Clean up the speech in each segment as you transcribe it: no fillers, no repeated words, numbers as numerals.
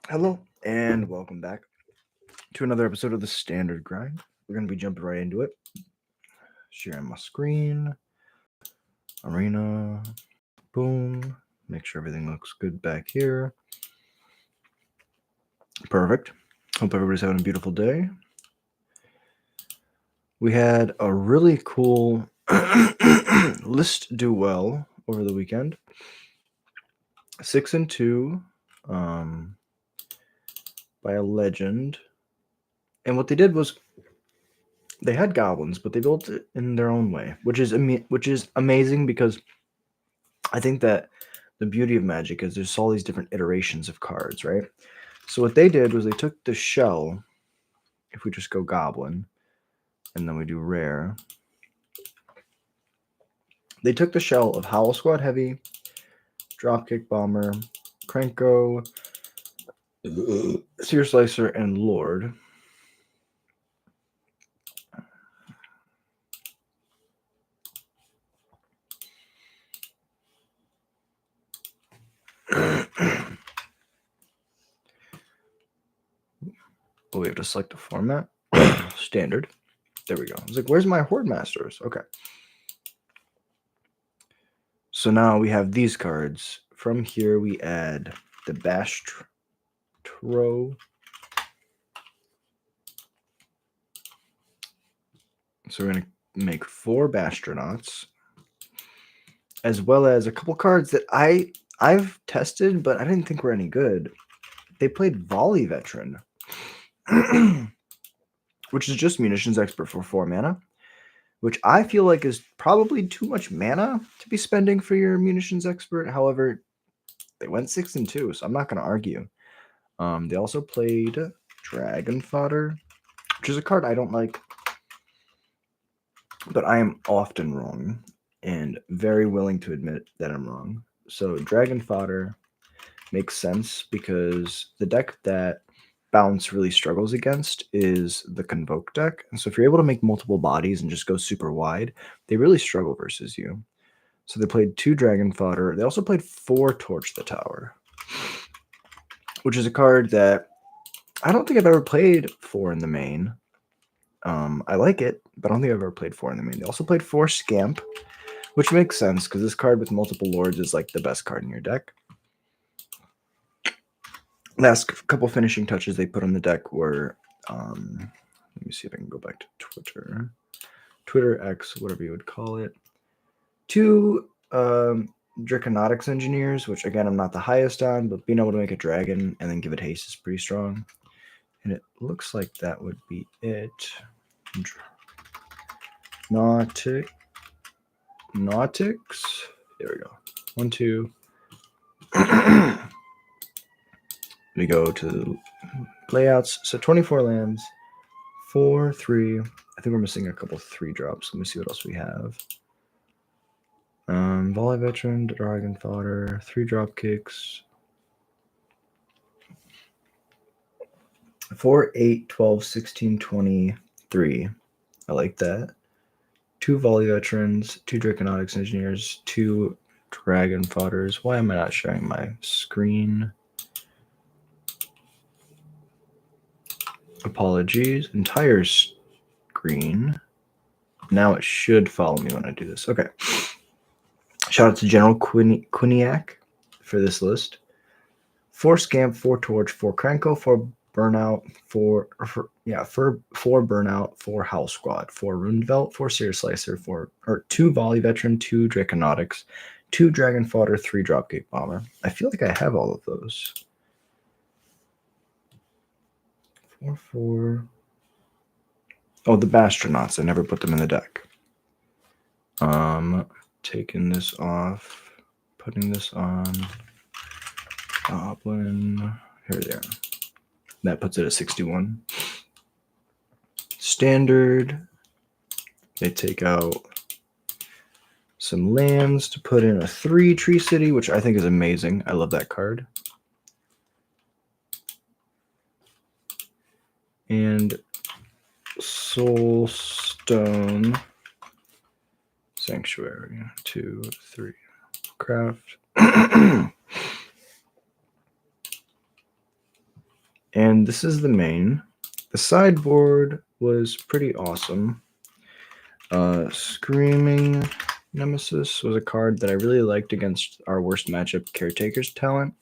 Hello, and welcome back to another episode of the Standard Grind. We're going to be jumping right into it. Sharing my screen, arena, boom. Make sure everything looks good back here. Perfect. Hope everybody's having a beautiful day. We had a really cool list do well over the weekend. 6-2 by a legend. And what they did was they had goblins, but they built it in their own way, which is amazing because I think that the beauty of Magic is there's all these different iterations of cards, right? So what they did was they took the shell. If we just go goblin, and then we do rare, they took the shell of Howl Squad Heavy, Dropkick Bomber, Krenko, Sear Slicer, and Lord. Oh, we have to select a format. Standard. There we go. I was like, where's my Horde Masters? Okay. So now we have these cards. From here, we add the Bastro. So we're going to make 4 Bastronauts, as well as a couple cards that I've tested, but I didn't think were any good. They played Volley Veteran, which is just Munitions Expert for 4 mana, which I feel like is probably too much mana to be spending for your Munitions Expert. However, they went 6-2, so I'm not going to argue. They also played Dragon Fodder, which is a card I don't like, but I am often wrong and very willing to admit that I'm wrong. So Dragon Fodder makes sense because the deck that Bounce really struggles against is the Convoke deck. And so if you're able to make multiple bodies and just go super wide, they really struggle versus you. So they played 2 Dragon Fodder. They also played 4 Torch the Tower, which is a card that I don't think I've ever played 4 in the main. I like it, but I don't think I've ever played 4 in the main. They also played 4 Scamp, which makes sense because this card with multiple lords is like the best card in your deck. Last couple finishing touches they put on the deck were, let me see if I can go back to Twitter X, whatever you would call it. 2 Draconotics Engineers, which again I'm not the highest on, but being able to make a dragon and then give it haste is pretty strong. And it looks like that would be it. Nautics. There we go. 1, 2. We go to the layouts. So 24 lands, 4, 3. I think we're missing a couple 3 drops. Let me see what else we have. Volley Veteran, Dragon Fodder, 3 drop kicks. 4, 8, 12, 16, 23. I like that. 2 Volley Veterans, 2 Draconotics Engineers, 2 Dragon Fodders. Why am I not sharing my screen? Apologies. Entire screen. Now it should follow me when I do this. Okay. Shout out to General Quiniac for this list. 4 Scamp, 4 Torch, 4 Krenko, 4 Burnout, 4 Burnout, 4 Howl Squad, 4 Runevelt, 4 Sear Slicer, 2 Volley Veteran, 2 Draconotics, 2 Dragon Fodder, 3 Dropkick Bomber. I feel like I have all of those. 4, 4. Oh, the Bastronauts. I never put them in the deck. Taking this off, putting this on. Goblin. Here they are. That puts it at 61. Standard. They take out some lands to put in a 3 Tree City, which I think is amazing. I love that card. And Soulstone Sanctuary. 2, 3. Craft. And this is the main. The sideboard was pretty awesome. Screaming Nemesis was a card that I really liked against our worst matchup, Caretaker's Talent.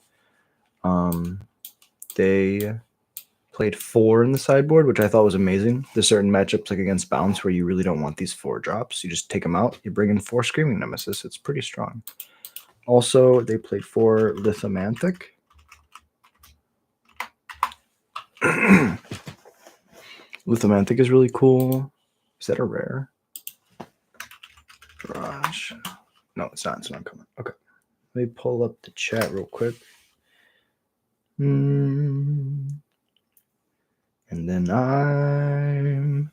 They played 4 in the sideboard, which I thought was amazing. There's certain matchups like against Bounce where you really don't want these 4 drops. You just take them out, you bring in 4 Screaming Nemesis. It's pretty strong. Also, they played 4 Lithomantic. Lithomantic is really cool. Is that a rare? Garage. No, it's not. It's not coming. Okay. Let me pull up the chat real quick. And then I'm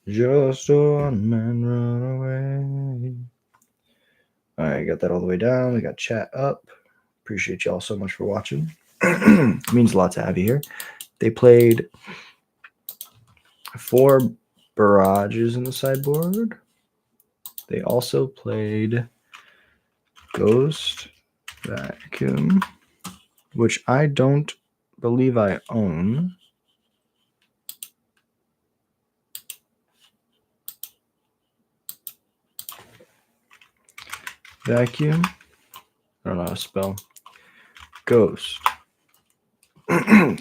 just a one-man runaway. All right, got that all the way down. We got chat up. Appreciate y'all so much for watching. It means a lot to have you here. They played 4 barrages in the sideboard. They also played Ghost Vacuum, which I don't believe I own. Vacuum. I don't know how to spell. Ghost.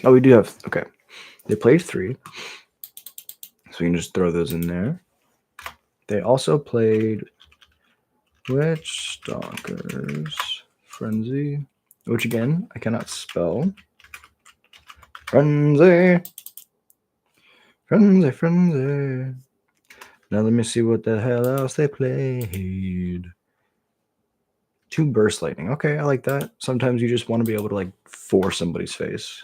Oh, we do have. Okay. They played 3. So we can just throw those in there. They also played Witch Stalkers Frenzy, which again, I cannot spell. Frenzy. Frenzy, frenzy. Now let me see what the hell else they played. 2 Burst Lightning. Okay, I like that. Sometimes you just want to be able to like force somebody's face.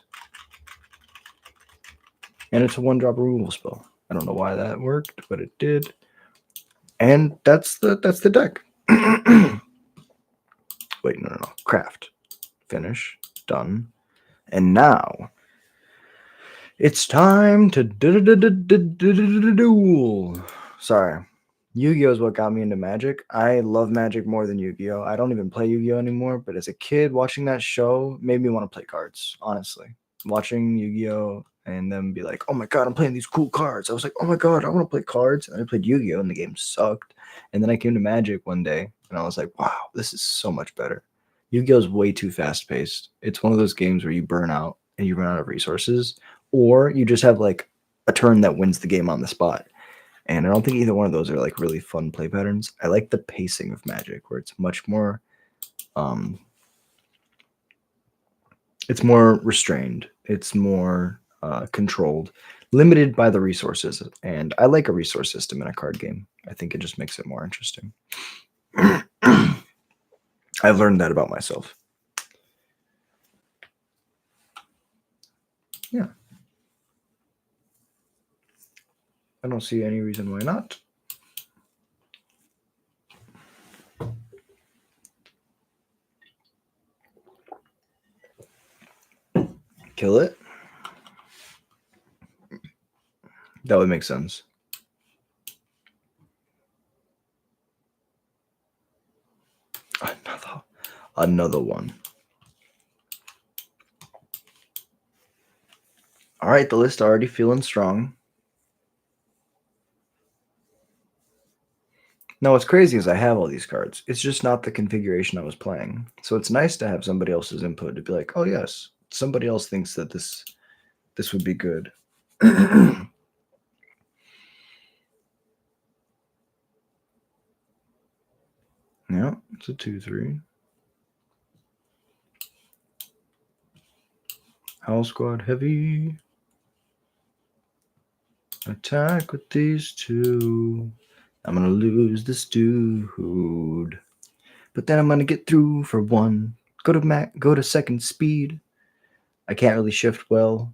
And it's a 1-drop removal spell. I don't know why that worked, but it did. And that's the deck. Wait, no. Craft. Finish. Done. And now it's time to duel. Sorry. Yu-Gi-Oh is what got me into Magic. I love Magic more than Yu-Gi-Oh. I don't even play Yu-Gi-Oh anymore, but as a kid, watching that show made me want to play cards, honestly. Watching Yu-Gi-Oh and them be like, oh my god, I'm playing these cool cards. I was like, oh my god, I want to play cards. And I played Yu-Gi-Oh and the game sucked. And then I came to Magic one day and I was like, wow, this is so much better. Yu-Gi-Oh is way too fast-paced. It's one of those games where you burn out and you run out of resources, or you just have like a turn that wins the game on the spot. And I don't think either one of those are like really fun play patterns. I like the pacing of Magic, where it's much more, it's more restrained. It's more controlled, limited by the resources. And I like a resource system in a card game. I think it just makes it more interesting. I've learned that about myself. Yeah. I don't see any reason why not. Kill it. That would make sense. Another one. All right, the list already feeling strong. Now, what's crazy is I have all these cards. It's just not the configuration I was playing. So it's nice to have somebody else's input to be like, oh, yes, somebody else thinks that this would be good. Yeah, it's a 2/3. Howl Squad Heavy. Attack with these 2. I'm going to lose this dude. But then I'm going to get through for 1. Go to second speed. I can't really shift well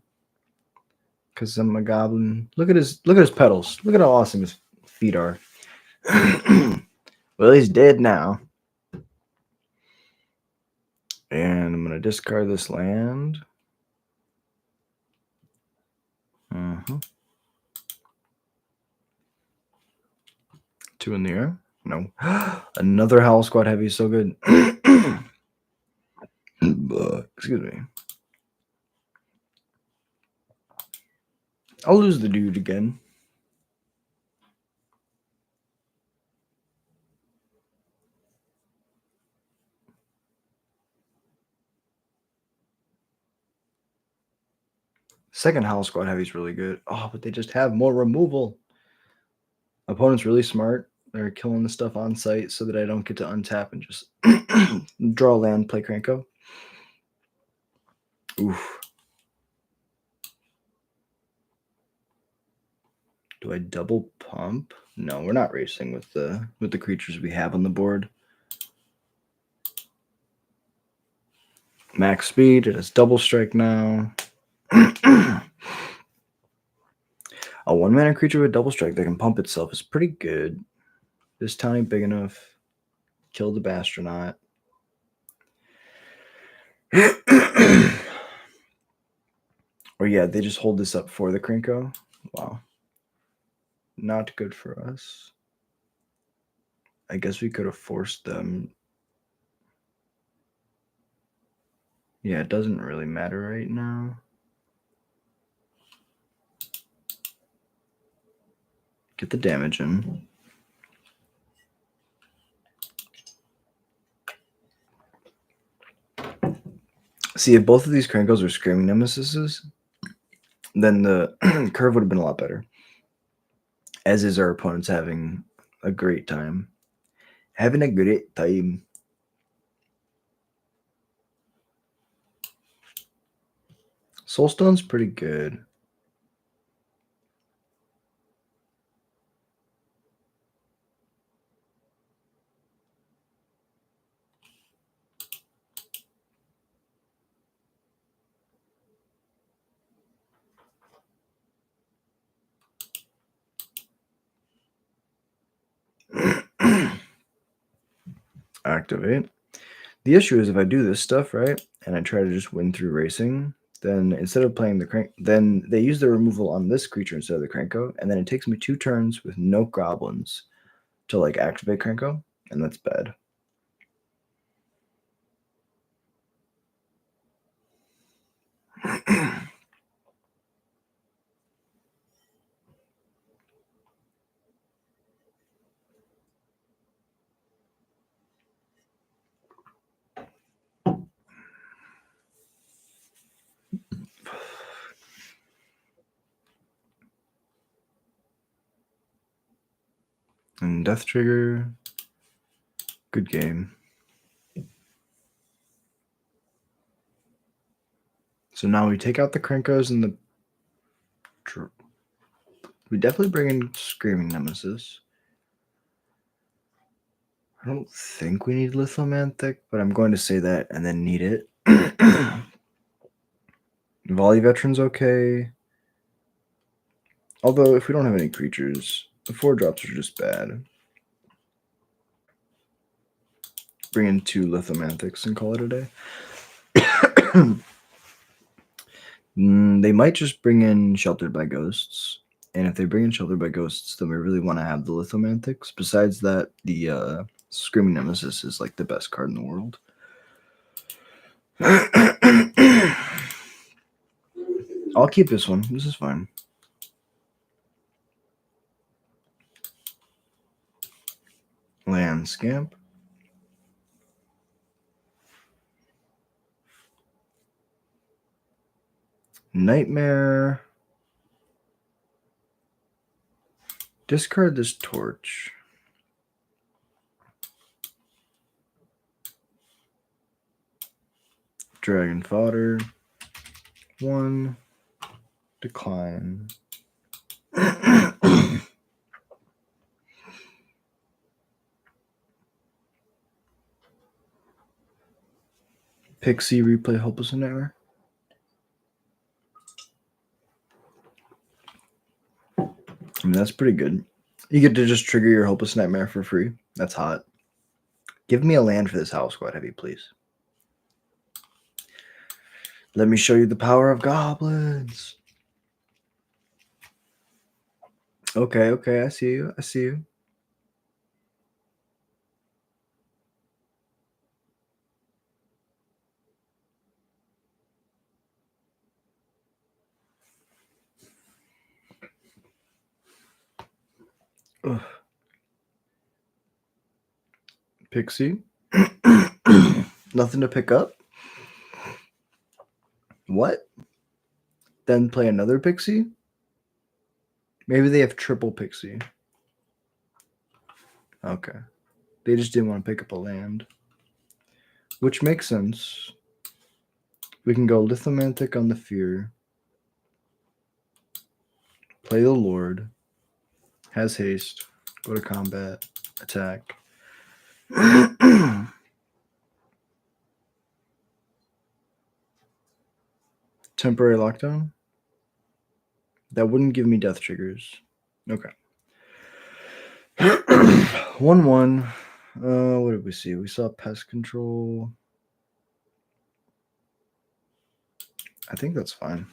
because I'm a goblin. Look at his pedals. Look at how awesome his feet are. Well, he's dead now. And I'm going to discard this land. 2 in the air. No. Another Howl Squad Heavy is so good. Excuse me. I'll lose the dude again. Second Howl Squad Heavy's really good. Oh, but they just have more removal. Opponent's really smart. They're killing the stuff on site so that I don't get to untap and just draw land, play Kranko. Oof. Do I double pump? No, we're not racing with the creatures we have on the board. Max speed, it has double strike now. A 1-mana creature with double strike that can pump itself is pretty good. This town ain't big enough. Kill the Bastronaut. Or yeah, they just hold this up for the Krinko. Wow. Not good for us. I guess we could have forced them. Yeah, it doesn't really matter right now. Get the damage in. See, if both of these Krankos are Screaming Nemesises, then the curve would have been a lot better. As is our opponents having a great time. Having a great time. Soulstone's pretty good. Activate. The issue is if I do this stuff, right, and I try to just win through racing, then instead of playing the crank, then they use the removal on this creature instead of the Kranko, and then it takes me 2 turns with no goblins to like activate Kranko, and that's bad. And Death Trigger, good game. So now we take out the Krankos and the. We definitely bring in Screaming Nemesis. I don't think we need Lithomantic, but I'm going to say that and then need it. Volley Veteran's okay. Although, if we don't have any creatures, the 4-drops are just bad. Bring in 2 Lithomantics and call it a day. They might just bring in Sheltered by Ghosts. And if they bring in Sheltered by Ghosts, then we really want to have the Lithomantics. Besides that, the Screaming Nemesis is like the best card in the world. I'll keep this one. This is fine. Land Scamp. Nightmare. Discard this torch. Dragon Fodder. 1. Decline. Pixie replay Hopeless Nightmare. I mean, that's pretty good. You get to just trigger your Hopeless Nightmare for free. That's hot. Give me a land for this Howl Squad Heavy, please. Let me show you the power of goblins. Okay, okay, I see you. I see you. Ugh. Pixie. Nothing to pick up? What? Then play another Pixie? Maybe they have triple Pixie. Okay. They just didn't want to pick up a land. Which makes sense. We can go Lithomantic on the Fear. Play the Lord. Has haste. Go to combat. Attack. Temporary lockdown? That wouldn't give me death triggers. Okay. 1-1. What did we see? We saw pest control. I think that's fine.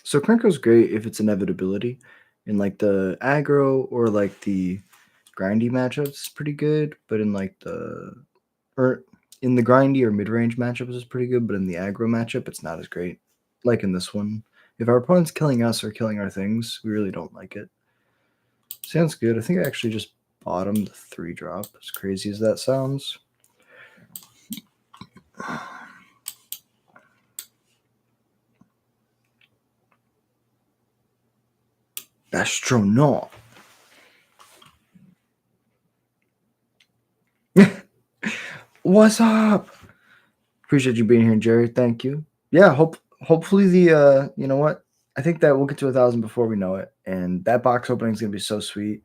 So Krenko's great if it's inevitability. In like the aggro or like the grindy matchups, it's pretty good. But in like in the grindy or mid-range matchups, it's pretty good. But in the aggro matchup, it's not as great. Like in this one. If our opponent's killing us or killing our things, we really don't like it. Sounds good. I think I actually just bottomed the 3-drop. As crazy as that sounds. Astronaut. What's up? Appreciate you being here, Jerry. Thank you. Yeah, hopefully the you know what? I think that we'll get to 1,000 before we know it, and that box opening is gonna be so sweet.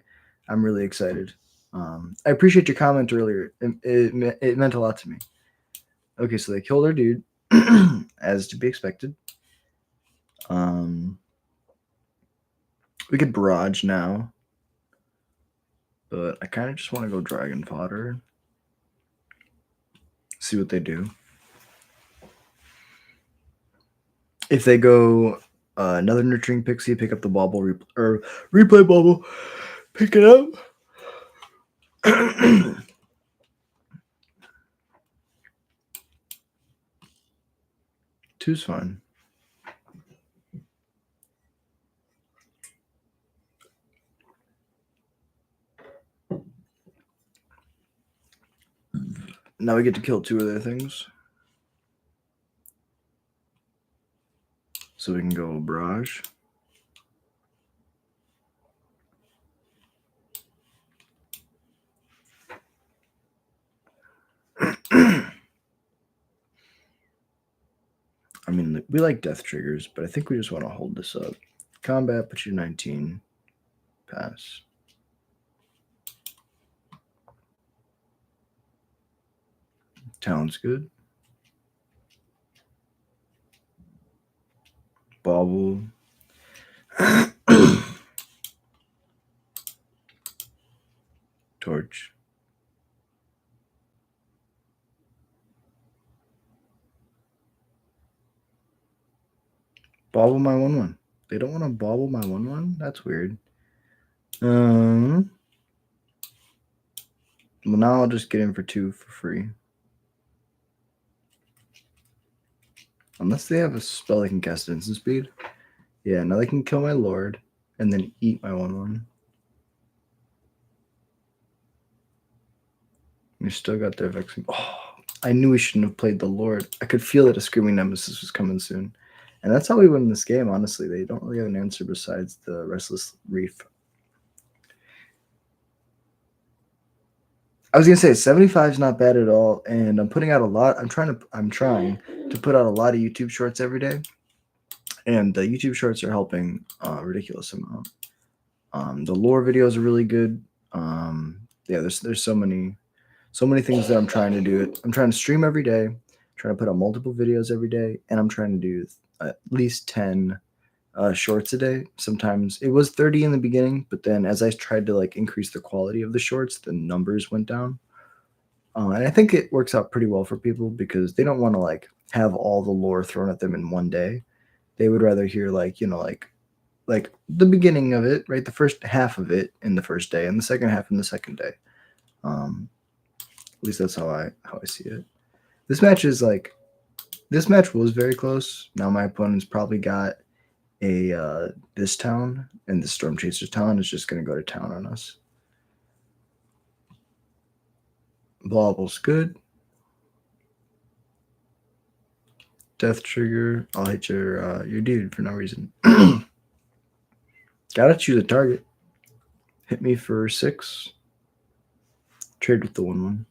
I'm really excited. I appreciate your comment earlier. It meant a lot to me. Okay, so they killed our dude, as to be expected. We could barrage now, but I kind of just want to go dragon fodder. See what they do. If they go another nurturing pixie, pick up the bauble, replay bauble, pick it up. 2's fine. Now we get to kill 2 of their things. So we can go barrage. I mean, we like death triggers, but I think we just want to hold this up. Combat, put you 19. Pass. Sounds good. Bauble. Torch. Bauble my 1-1. They don't want to bauble my 1-1? That's weird. Well, now I'll just get in for 2 for free. Unless they have a spell that can cast instant speed. Yeah, now they can kill my lord and then eat my 1-1. We still got their vexing. Oh, I knew we shouldn't have played the lord. I could feel that a screaming nemesis was coming soon. And that's how we win this game, honestly. They don't really have an answer besides the Restless Reef. I was gonna say 75 is not bad at all, and I'm putting out a lot. I'm trying to put out a lot of YouTube shorts every day, and the YouTube shorts are helping a ridiculous amount. The lore videos are really good. Yeah, there's so many things that I'm trying to do. I'm trying to stream every day, trying to put out multiple videos every day, and I'm trying to do at least 10 shorts a day. Sometimes it was 30 in the beginning, but then as I tried to like increase the quality of the shorts, the numbers went down. And I think it works out pretty well for people because they don't want to like have all the lore thrown at them in one day. They would rather hear like, you know, like the beginning of it, right? The first half of it in the first day and the second half in the second day. At least that's how I see it. This match is like This match was very close. Now my opponent's probably got a this town, and the Storm Chaser's town is just going to go to town on us. Blauble's good. Death trigger. I'll hit your dude for no reason. Gotta choose a target. Hit me for 6. Trade with the 1/1.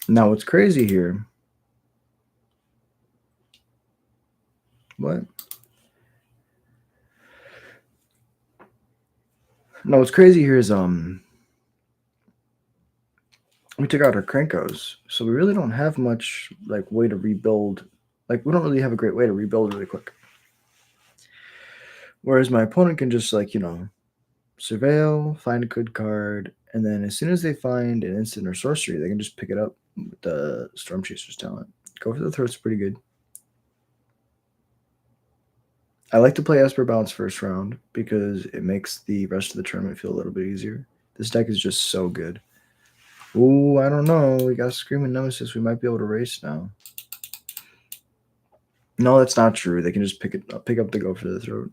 Now what's crazy here? What? No, what's crazy here is we took out our Krankos, so we really don't have much like way to rebuild. Like we don't really have a great way to rebuild really quick. Whereas my opponent can just like, surveil, find a good card, and then as soon as they find an instant or sorcery, they can just pick it up with the Storm Chaser's talent. Go for the Throat's pretty good. I like to play Esper Bounce first round because it makes the rest of the tournament feel a little bit easier. This deck is just so good. Ooh, I don't know. We got Screaming Nemesis. We might be able to race now. No, that's not true. They can just pick up the Go for the Throat.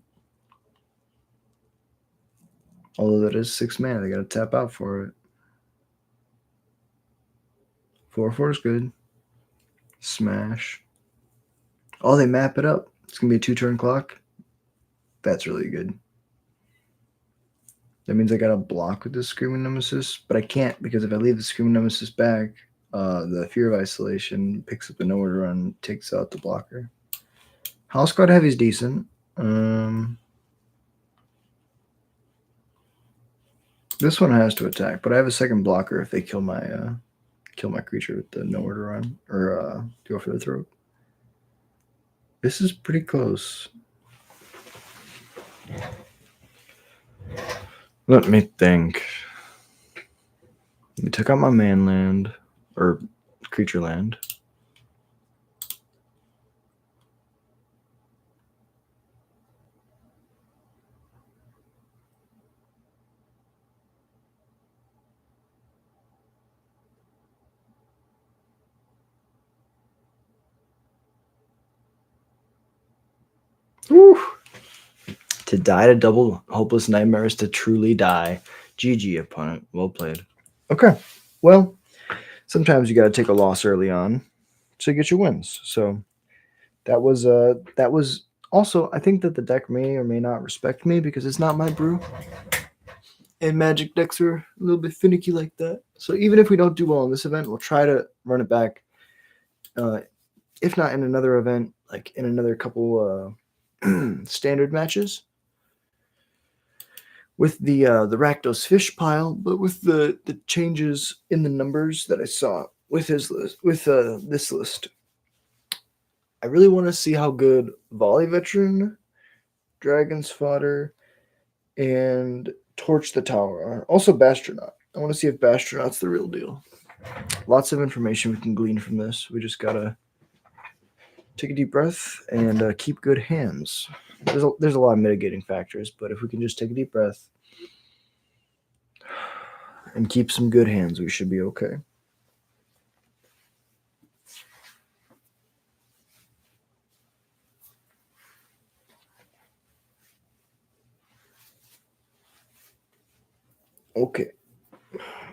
Although that is 6 mana, they gotta tap out for it. 4/4 is good. Smash. Oh, they map it up. It's gonna be a 2-turn clock. That's really good. That means I gotta block with the Screaming Nemesis, but I can't because if I leave the Screaming Nemesis back, the Fear of Isolation picks up the Nowhere to Run, takes out the blocker. House Guard Heavy is decent. This one has to attack, but I have a second blocker if they kill my creature with the Nowhere to Run or Go for the Throat. This is pretty close. Let me think. We took out my man land or creature land. Woo. To die to double Hopeless Nightmares to truly die. GG, opponent. Well played. Okay. Well, sometimes you got to take a loss early on to get your wins. So that was also, I think that the deck may or may not respect me because it's not my brew. And Magic decks are a little bit finicky like that. So even if we don't do well in this event, we'll try to run it back. If not in another event, like in another couple standard matches with the Rakdos fish pile, but with the changes in the numbers that I saw with his list, with this list. I really want to see how good Volley Veteran, Dragon's Fodder, and Torch the Tower are. Also Bastronaut. I want to see if Bastronaut's the real deal. Lots of information we can glean from this. We just gotta take a deep breath and keep good hands. There's a lot of mitigating factors, but if we can just take a deep breath and keep some good hands, we should be okay. Okay.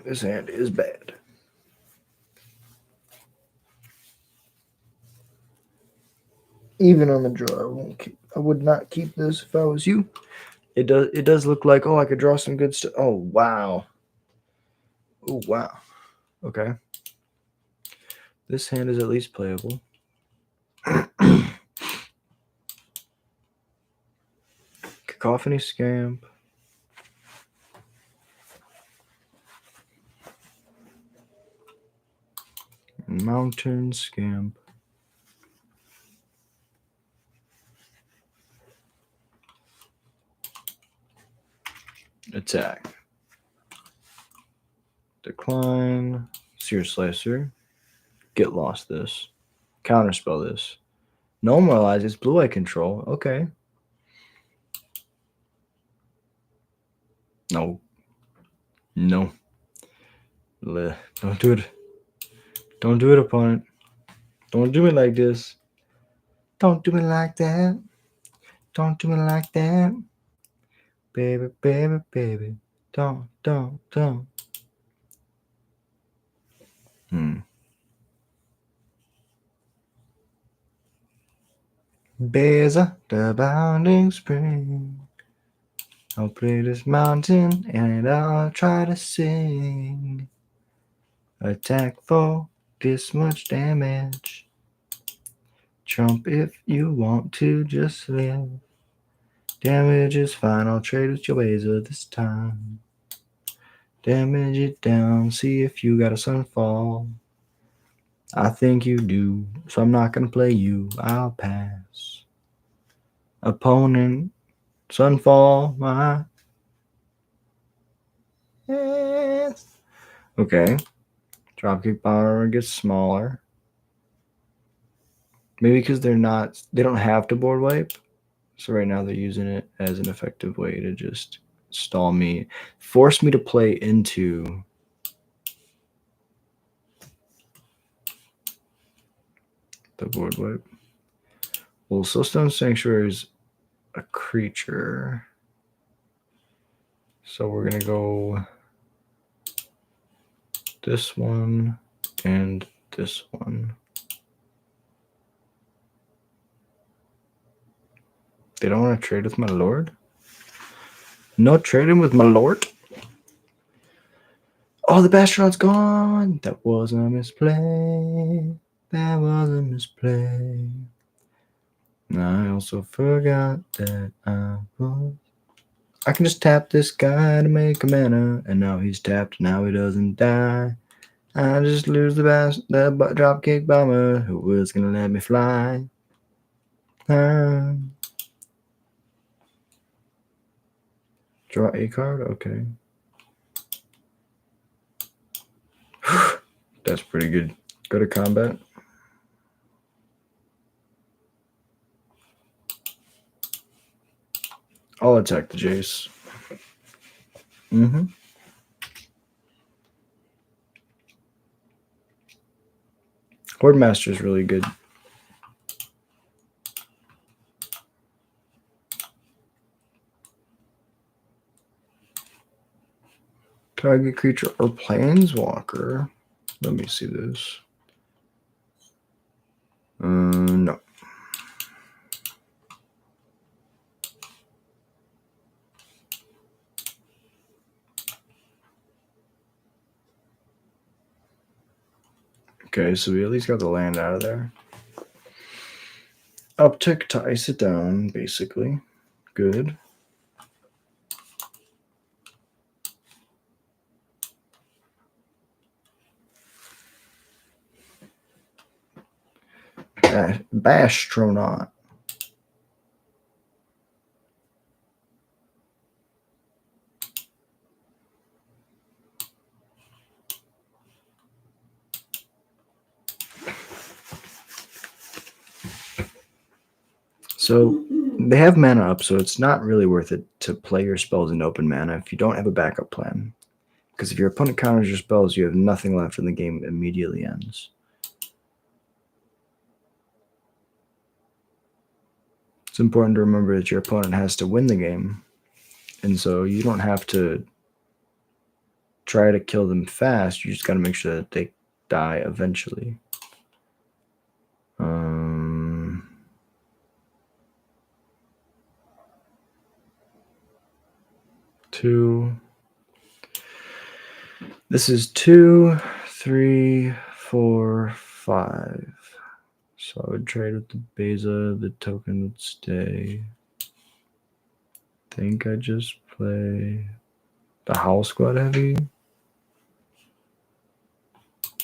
This hand is bad. Even on the draw, I would not keep this if I was you. It does look like, I could draw some good stuff. Oh, wow. Oh, wow. Okay. This hand is at least playable. Cacophony Scamp. Mountain Scamp. Attack. Decline. Sear Slicer. Get Lost this. Counterspell this. Normalize its blue eye control. Okay. No. Don't do it. Don't do it, opponent. Don't do it like this. Don't do it like that. Don't do it like that. Baby, baby, baby. Don't. Beza, the bounding spring. I'll play this mountain and I'll try to sing. Attack for this much damage. Jump if you want to, just live. Damage is fine, I'll trade with your Beza this time. Damage it down, see if you got a Sunfall. I think you do, so I'm not gonna play you, I'll pass. Opponent, Sunfall, my ass. Okay. Dropkick Bomber gets smaller. Maybe because they don't have to board wipe. So right now they're using it as an effective way to just stall me, force me to play into the board wipe. Well, Soulstone Sanctuary is a creature. So we're going to go this one and this one. They don't want to trade with my lord? No trading with my lord? Oh, the Bastion's gone. That was a misplay. That was a misplay. I also forgot that I can just tap this guy to make a mana, and now he's tapped. Now he doesn't die. I just lose the dropkick bomber who was gonna let me fly. Draw a card. Okay, that's pretty good. Go to combat. I'll attack the Jace. Horde Master is really good. Target creature or planeswalker. Let me see this. No. Okay, so we at least got the land out of there. Uptick to ice it down, basically. Good. Bastronaut. So they have mana up, so it's not really worth it to play your spells in open mana if you don't have a backup plan. Because if your opponent counters your spells, you have nothing left and the game immediately ends. It's important to remember that your opponent has to win the game. And so you don't have to try to kill them fast. You just got to make sure that they die eventually. 2. This is 2, 3, 4, 5. So I would trade with the Beza. The token would stay. Think I just play the Howl Squad Heavy.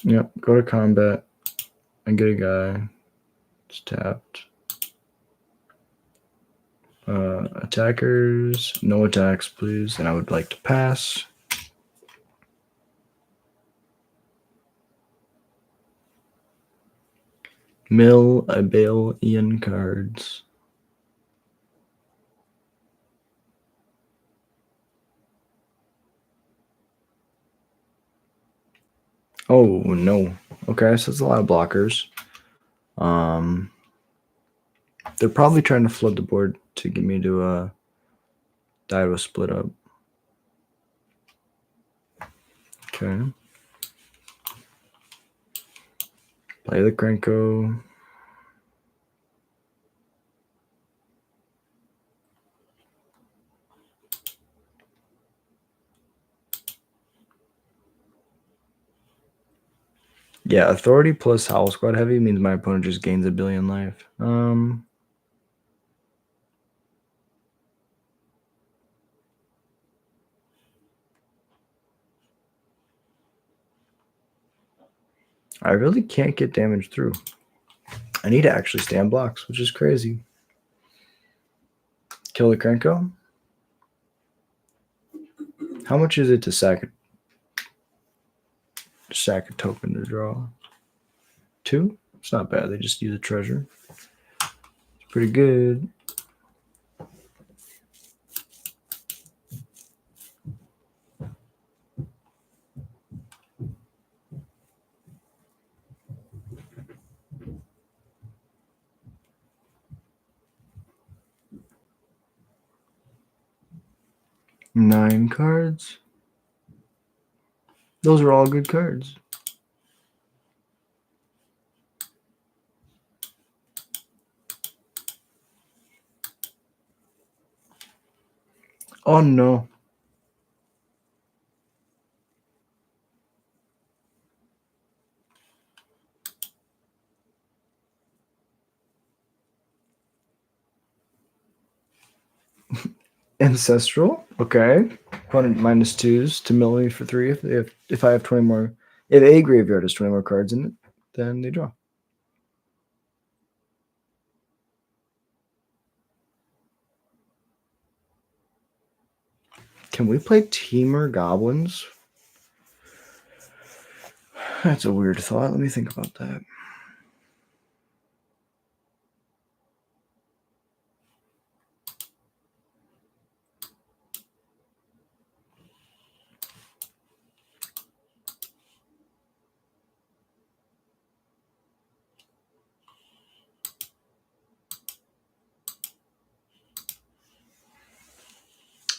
Yep, go to combat and get a guy. It's tapped. Attackers, no attacks, please. And I would like to pass. Mill a billion cards. Oh no. Okay, so it's a lot of blockers. They're probably trying to flood the board to get me to die to a split up. Okay. Play the Krenko. Yeah, authority plus Howl Squad heavy means my opponent just gains 1 billion life. I really can't get damage through. I need to actually stand blocks, which is crazy. Kill the Krenko. How much is it to sack a token to draw? 2? It's not bad. They just use a treasure. It's pretty good. Nine cards. Those are all good cards. Oh no. Ancestral. Okay. Opponent -2s to mill me for 3 if I have 20 more. If a graveyard has 20 more cards in it, then they draw. Can we play Teamer Goblins? That's a weird thought. Let me think about that.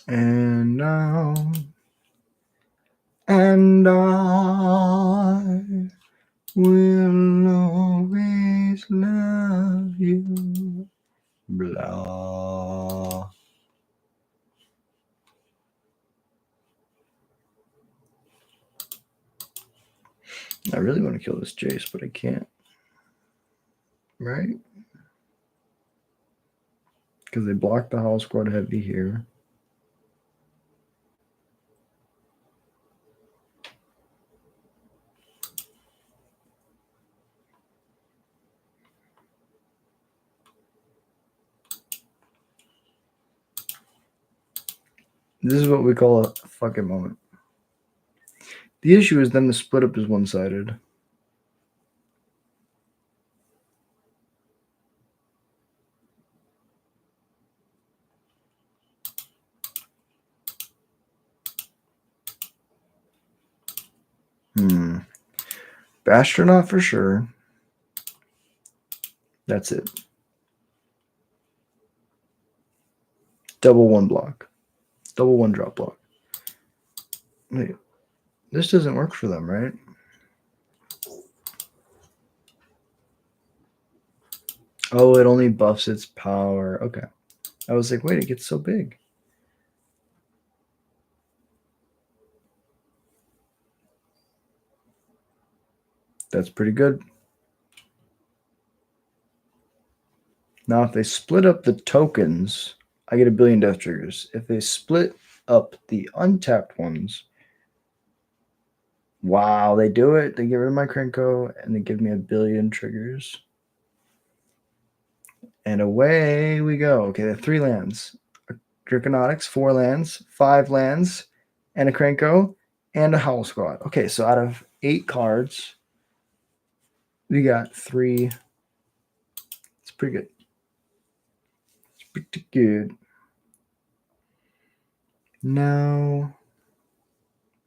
And now, and I will always love you. Blah. I really want to kill this Jace, but I can't. Right? Because they blocked the Howl Squad heavy here. This is what we call a fucking moment. The issue is then the split up is one-sided. Astronaut for sure. That's it. Double one block. Double one drop block. Wait, this doesn't work for them, right? Oh, it only buffs its power. Okay. I was like, wait, it gets so big. That's pretty good. Now, if they split up the tokens, I get 1 billion death triggers. If they split up the untapped ones, wow, they do it. They get rid of my Krenko and they give me 1 billion triggers. And away we go. Okay, they have 3 lands. Draconautics, 4 lands, 5 lands, and a Krenko, and a Howl Squad. Okay, so out of 8 cards, we got 3. It's pretty good. It's pretty good. Now,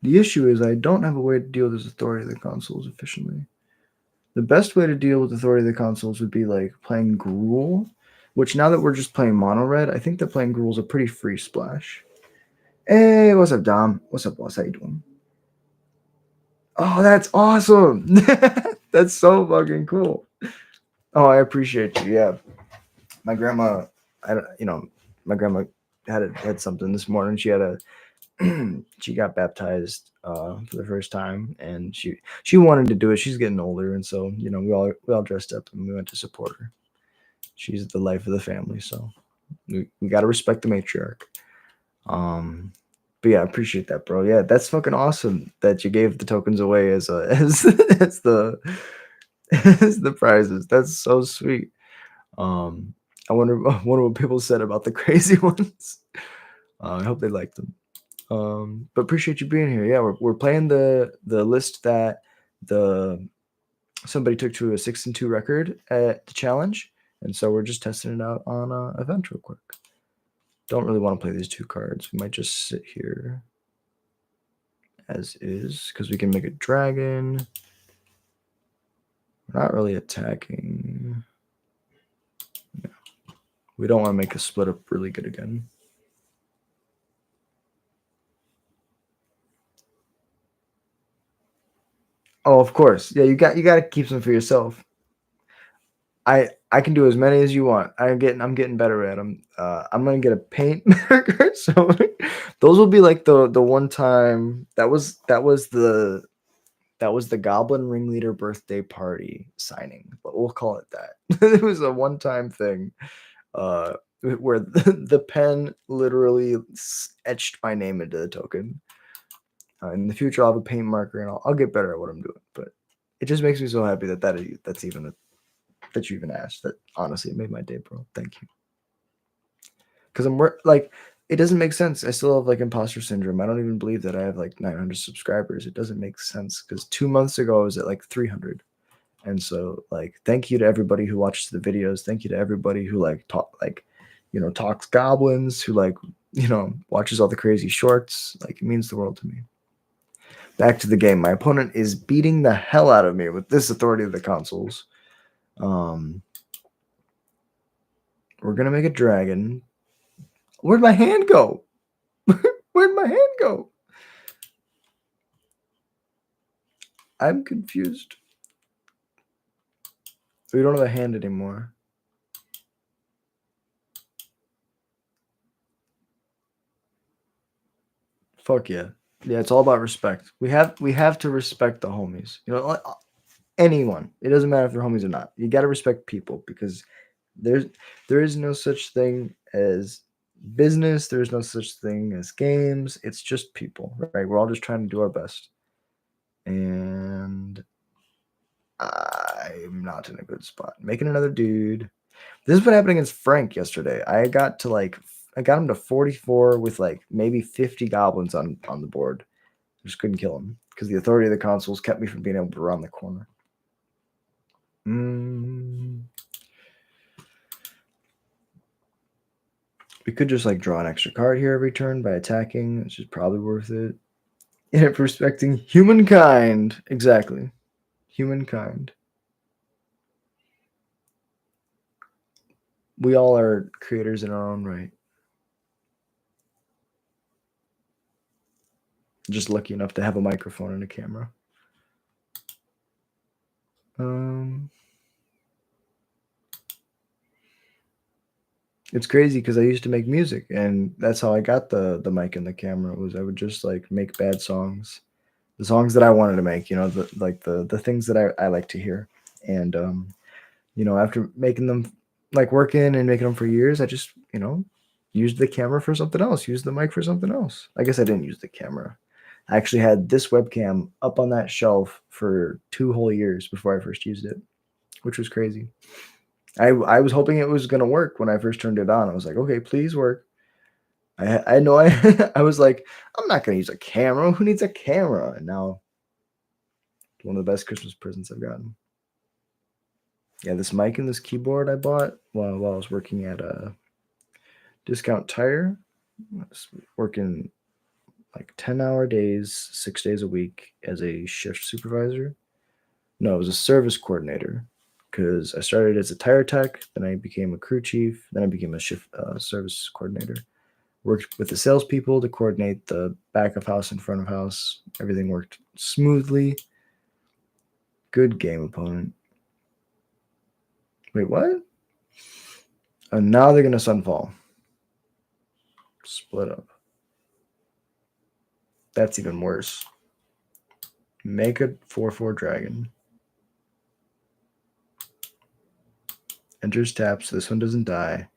The issue is I don't have a way to deal with this authority of the consoles efficiently. The best way to deal with authority of the consoles would be like playing Gruul, which now that we're just playing mono red, I think that playing Gruul is a pretty free splash. Hey, what's up, Dom? What's up, boss? How you doing? Oh, that's awesome! That's so fucking cool. Oh, I appreciate you. Yeah, my grandma, my grandma had something this morning. She had a she got baptized for the first time, and she wanted to do it. She's getting older, and so we all dressed up and we went to support her. She's the life of the family, so we got to respect the matriarch. But yeah, I appreciate that, bro. Yeah, that's fucking awesome that you gave the tokens away as as the as the prizes. That's so sweet. I wonder what people said about the crazy ones. I hope they liked them. But appreciate you being here. Yeah, we're playing the list that somebody took to a 6-2 record at the challenge, and so we're just testing it out on event real quick. Don't really want to play these 2 cards. We might just sit here as is because we can make a dragon. We're not really attacking. No. We don't want to make a split up really good again. Oh, of course. Yeah, you got to keep some for yourself. I can do as many as you want. I'm getting better at them. I'm gonna get a paint marker. So those will be like the one time that was the Goblin Ringleader birthday party signing. But we'll call it that. It was a one time thing. Where the pen literally etched my name into the token. In the future, I'll have a paint marker and I'll get better at what I'm doing. But it just makes me so happy that you even asked. That honestly, it made my day, bro. Thank you. Because like, it doesn't make sense. I still have like imposter syndrome. I don't even believe that I have like 900 subscribers. It doesn't make sense because 2 months ago I was at like 300. And so like, thank you to everybody who watches the videos. Thank you to everybody who talks goblins, who watches all the crazy shorts. Like, it means the world to me. Back to the game. My opponent is beating the hell out of me with this authority of the consoles. We're gonna make a dragon. Where'd my hand go? Where'd my hand go? I'm confused. We don't have a hand anymore. Fuck yeah. Yeah, it's all about respect. We have to respect the homies. Anyone. It doesn't matter if they're homies or not. You got to respect people because there is no such thing as business. There's no such thing as games. It's just people, right? We're all just trying to do our best. And I'm not in a good spot. Making another dude. This is what happened against Frank yesterday. I got him to 44 with like maybe 50 goblins on the board. I just couldn't kill him because the authority of the consoles kept me from being able to round the corner. We could just like draw an extra card here every turn by attacking, which is probably worth it. And respecting humankind. Exactly. Humankind. We all are creators in our own right. Just lucky enough to have a microphone and a camera. It's crazy because I used to make music, and that's how I got the mic and the camera. Was I would just like make bad songs, the songs that I wanted to make. The things that I like to hear. And after making them, like working and making them for years, I just used the camera for something else, used the mic for something else. I guess I didn't use the camera. I actually had this webcam up on that shelf for 2 whole years before I first used it, which was crazy. I was hoping it was going to work when I first turned it on. I was like, okay, please work. I know I was like, I'm not going to use a camera. Who needs a camera? And now it's one of the best Christmas presents I've gotten. Yeah, this mic and this keyboard I bought while I was working at a Discount Tire. I was working like 10-hour days, 6 days a week as a shift supervisor. No, it was a service coordinator because I started as a tire tech, then I became a crew chief, then I became a shift service coordinator. Worked with the salespeople to coordinate the back of house and front of house. Everything worked smoothly. Good game, opponent. Wait, what? And now they're going to Sunfall. Split up. That's even worse. Make a 4/4 dragon. Enters tap, so this one doesn't die.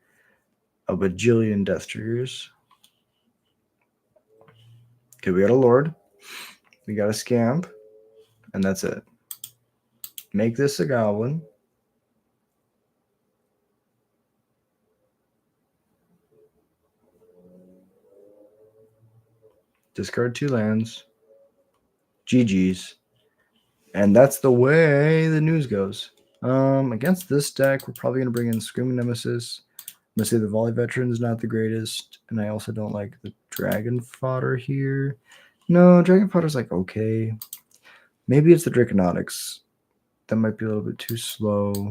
A bajillion death triggers. Okay, we got a lord. We got a scamp. And that's it. Make this a goblin. Discard 2 lands. GG's. And that's the way the news goes. Against this deck, we're probably going to bring in Screaming Nemesis. I'm going to say the Volley Veteran's not the greatest. And I also don't like the Dragon Fodder here. No, Dragon Fodder's like okay. Maybe it's the Draconautics. That might be a little bit too slow.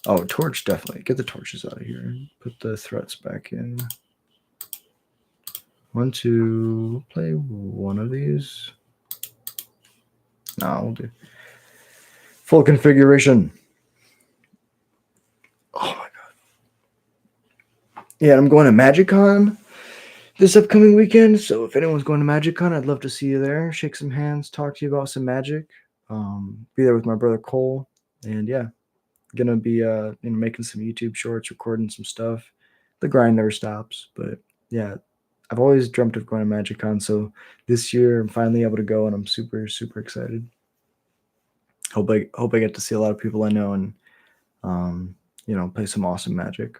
Oh, Torch, definitely. Get the torches out of here. Put the threats back in. 1, 2. Play one of these. No, we'll do full configuration. Oh my god. Yeah, I'm going to MagicCon this upcoming weekend. So if anyone's going to MagicCon, I'd love to see you there. Shake some hands, talk to you about some magic. Be there with my brother Cole. And yeah, gonna be making some YouTube shorts, recording some stuff. The grind never stops. But yeah, I've always dreamt of going to MagicCon. So this year I'm finally able to go, and I'm super, super excited. Hope I get to see a lot of people I know and play some awesome Magic.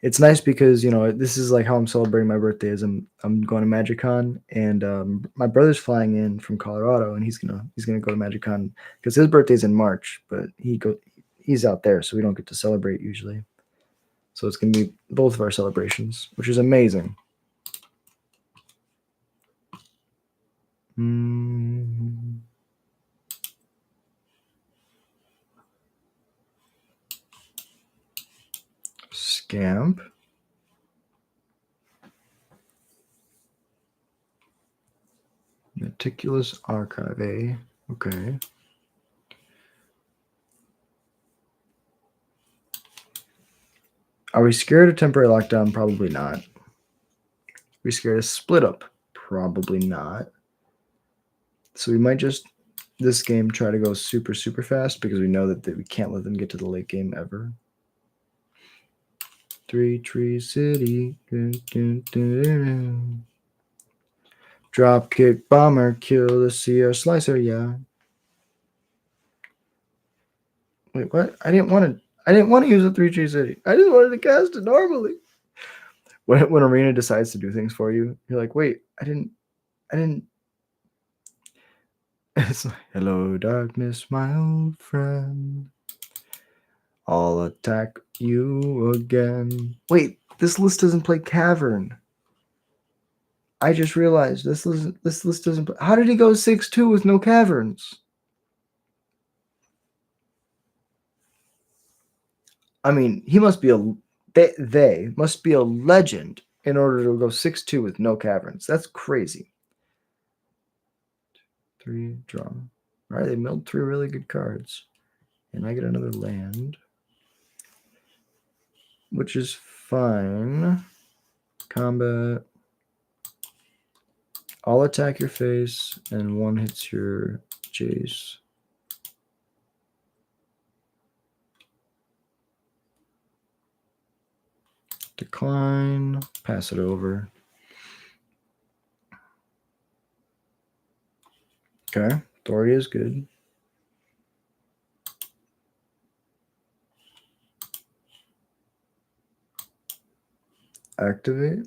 It's nice because this is like how I'm celebrating my birthday. Is I'm going to MagicCon, and my brother's flying in from Colorado, and he's gonna go to MagicCon because his birthday's in March, but he's out there, so we don't get to celebrate usually. So it's gonna be both of our celebrations, which is amazing. Scamp. Meticulous Archive. Okay. Are we scared of temporary lockdown? Probably not. Are we scared of split up? Probably not. So we might just this game try to go super, super fast because we know that we can't let them get to the late game ever. 3 Tree City. Drop kick bomber, kill the Seer Slicer, yeah. Wait, what? I didn't want to use a 3 Tree City. I just wanted to cast it normally. When Arena decides to do things for you, you're like, wait, I didn't. It's like, hello, darkness, my old friend. I'll attack you again. Wait, this list doesn't play Cavern. I just realized this list doesn't play. How did he go 6/2 with no Caverns? I mean, he must be they must be a legend in order to go 6/2 with no Caverns. That's crazy. 3 draw. All right, they milled 3 really good cards. And I get another land, which is fine. Combat. I'll attack your face, and 1 hits your Jace. Decline. Pass it over. Okay. Authority is good. Activate.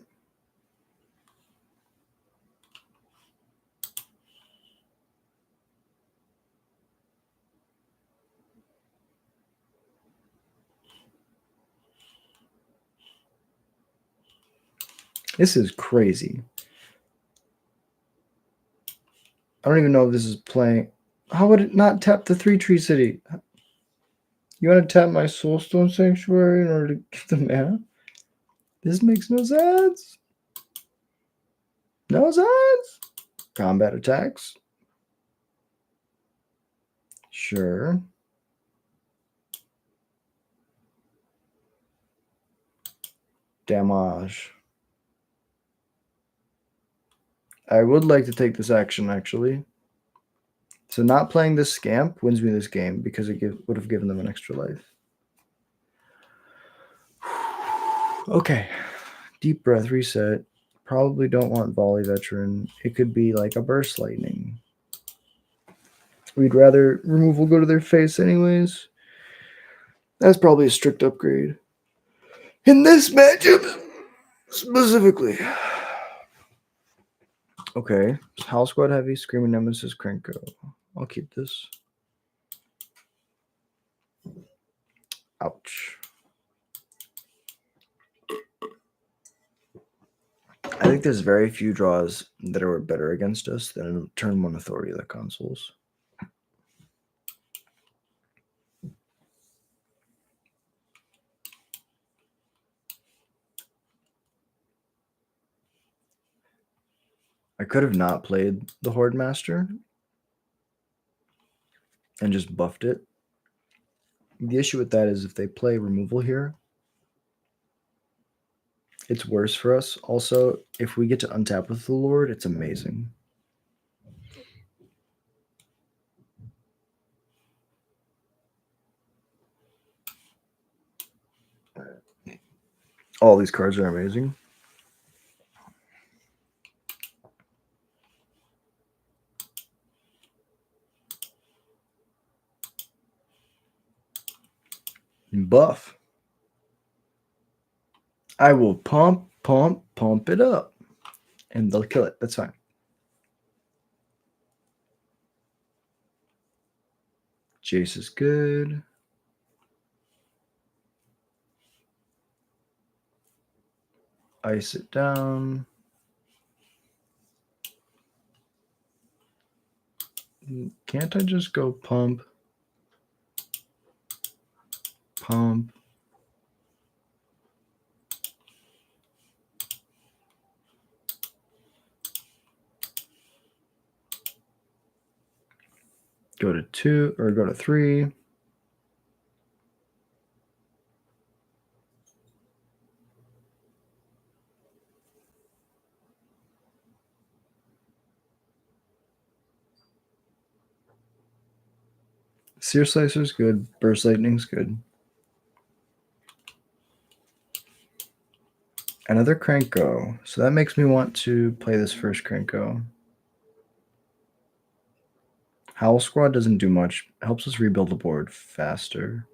This is crazy. I don't even know if this is playing. How would it not tap the 3-tree city? You want to tap my Soulstone Sanctuary in order to get the mana? This makes no sense. No sense. Combat attacks. Sure. Damage. I would like to take this action, actually. So not playing this Scamp wins me this game because it would have given them an extra life. Okay. Deep breath, reset. Probably don't want Volley Veteran. It could be like a Burst Lightning. We'd rather removal go to their face anyways. That's probably a strict upgrade. In this matchup, specifically. Okay. Howl Squad Heavy, Screaming Nemesis, Krenko. I'll keep this. Ouch. I think there's very few draws that are better against us than turn 1 Authority of the Consoles. I could have not played the Horde Master and just buffed it. The issue with that is if they play removal here, it's worse for us. Also, if we get to untap with the Lord, it's amazing. All these cards are amazing. Buff. I will pump it up. And they'll kill it. That's fine. Jace is good. Ice it down. Can't I just go pump? Pump. Go to 2 or go to 3. Sear Slicer's good. Burst Lightning's good. Another Krenko. So that makes me want to play this first Krenko. Howl Squad doesn't do much. It helps us rebuild the board faster.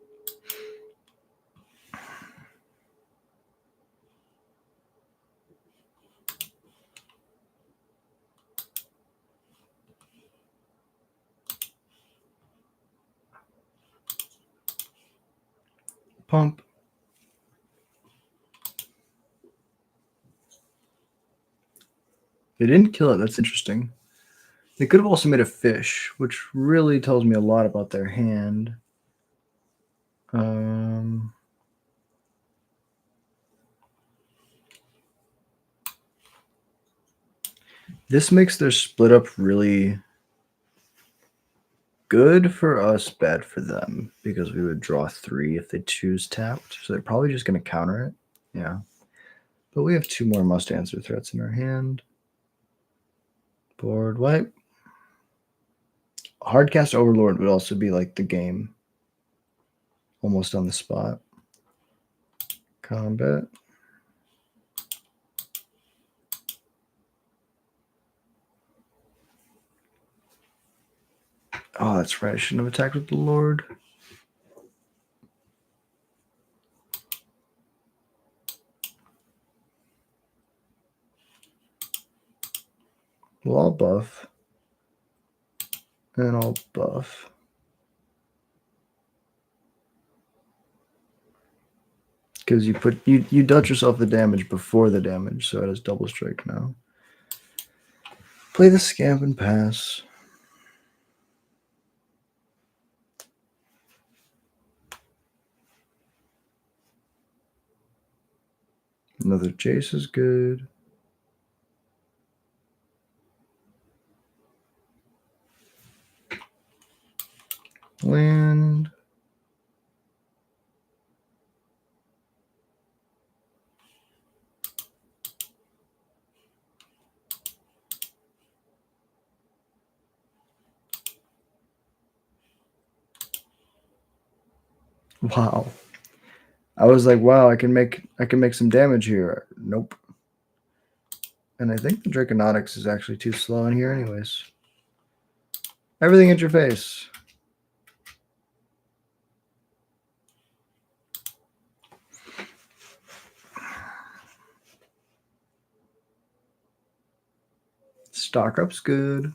Pump. They didn't kill it. That's interesting. They could have also made a fish, which really tells me a lot about their hand. This makes their split up really good for us, bad for them, because we would draw 3 if they choose tapped. So they're probably just going to counter it. Yeah. But we have 2 more must-answer threats in our hand. Board wipe. Hardcast Overlord would also be like the game. Almost on the spot. Combat. Oh, that's right. I shouldn't have attacked with the Lord. Well, I'll buff. And I'll buff. Because you dealt yourself the damage before the damage, so it has double strike now. Play the Scamp and pass. Another Jace is good. Land. Wow. I was like, wow, I can make some damage here. Nope. And I think the Draconautics is actually too slow in here anyways. Everything at your face. Stock up's good.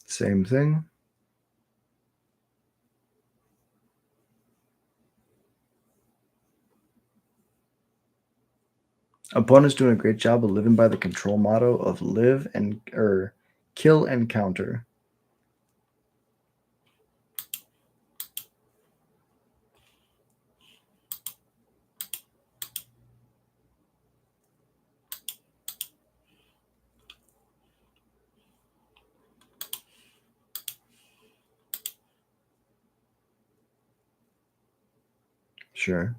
Same thing. Opponent's doing a great job of living by the control motto of live and kill and counter. Sure.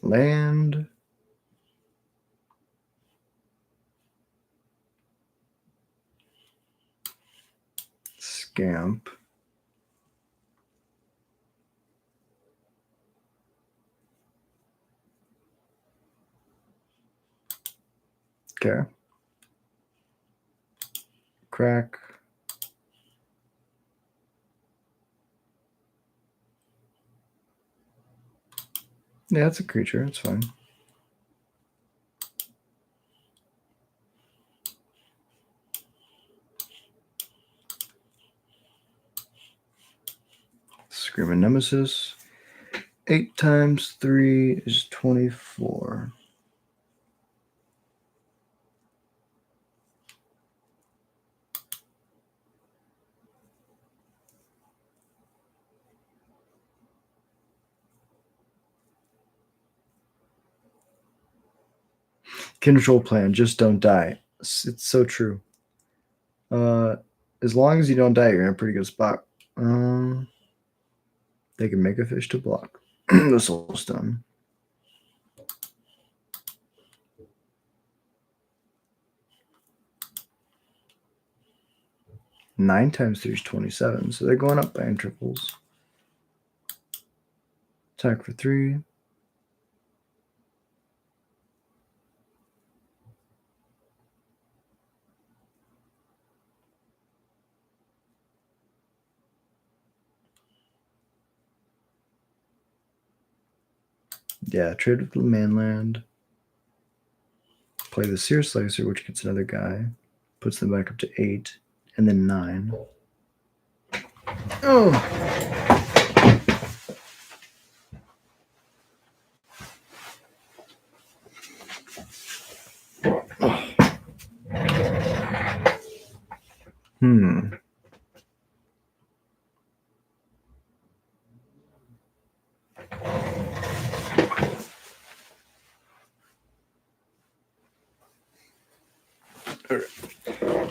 Land. Scamp. Okay. Crack. Yeah, it's a creature. It's fine. Screaming Nemesis. 8 times 3 is 24. Control plan, just don't die. It's so true. As long as you don't die, you're in a pretty good spot. They can make a fish to block. The Soul Stone. Nine times 3 is 27, so they're going up by intervals. Attack for 3. Yeah, trade with the Manland. Play the Seer Slicer, which gets another guy. Puts them back up to 8. And then 9. Oh!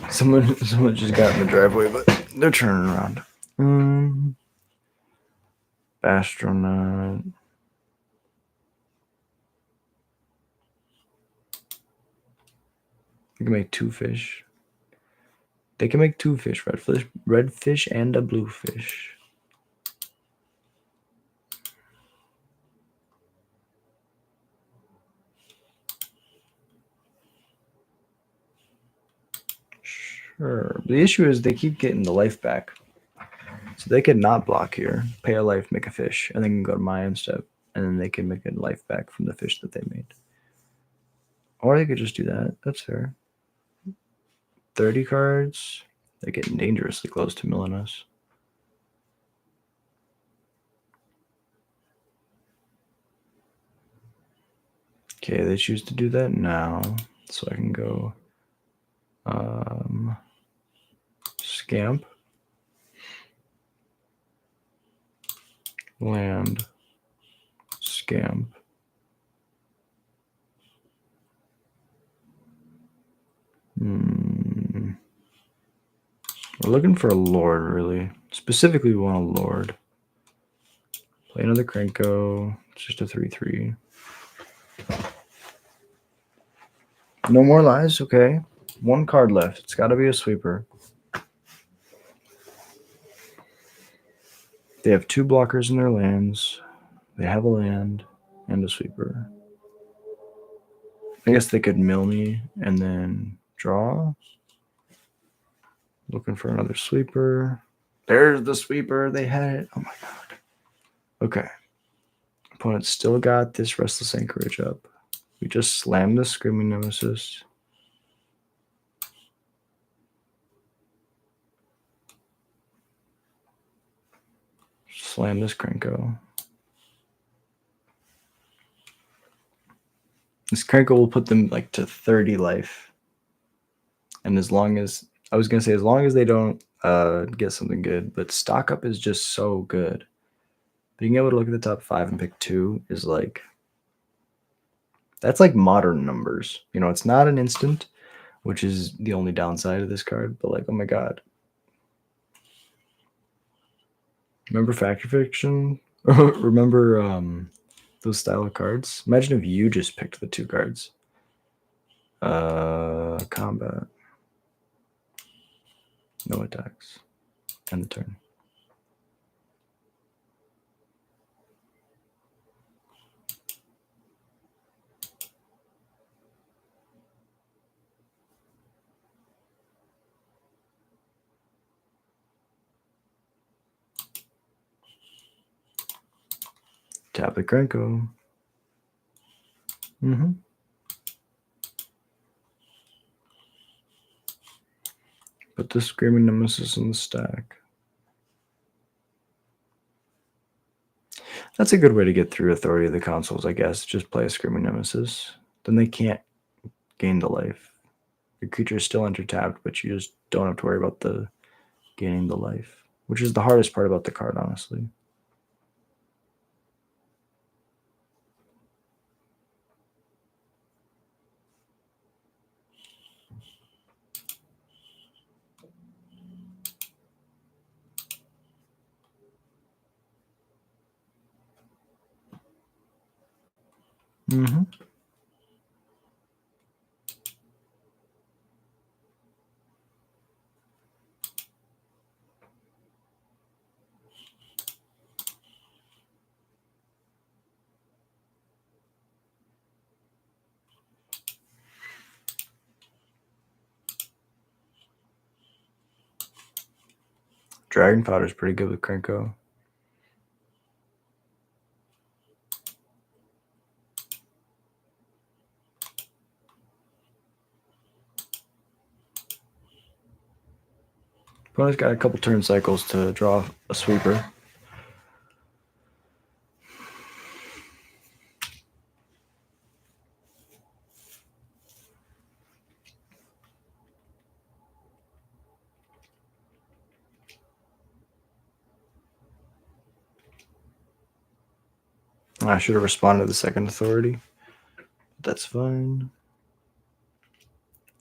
Someone just got in the driveway, but they're turning around. Astronaut. You can make 2 fish. They can make 2 fish, red fish and a blue fish. Sure. The issue is they keep getting the life back. So they could not block here, pay a life, make a fish, and then go to my step, and then they can make a life back from the fish that they made. Or they could just do that. That's fair. 30 cards. They're getting dangerously close to milling us. Okay, they choose to do that now, so I can go scamp, land, scamp. We're looking for a lord, really. Specifically, we want a lord. Play another Krenko. It's just a 3/3. No more lies, okay. One card left. It's got to be a sweeper. They have 2 blockers in their lands. They have a land and a sweeper. I guess they could mill me and then draw. Looking for another sweeper. There's the sweeper. They had it. Oh my god. Okay. Opponent still got this Restless Anchorage up. We just slammed the Screaming Nemesis. Slam this Krenko. This Krenko will put them like to 30 life. And as long as, I was going to say, as long as they don't get something good, but stock up is just so good. Being able to look at the top 5 and pick 2 is like, that's like modern numbers. You know, it's not an instant, which is the only downside of this card, but like, oh my god. Remember Factory Fiction? Remember those style of cards? Imagine if you just picked the 2 cards. Combat. No attacks. End the turn. Tap the Krenko. Put the Screaming Nemesis in the stack. That's a good way to get through Authority of the Consoles, I guess. Just play a Screaming Nemesis. Then they can't gain the life. Your creature is still enter-tapped, but you just don't have to worry about the gaining the life, which is the hardest part about the card, honestly. Dragon Powder is pretty good with Krenko. Opponent's got a couple turn cycles to draw a sweeper. I should have responded to the second authority. That's fine.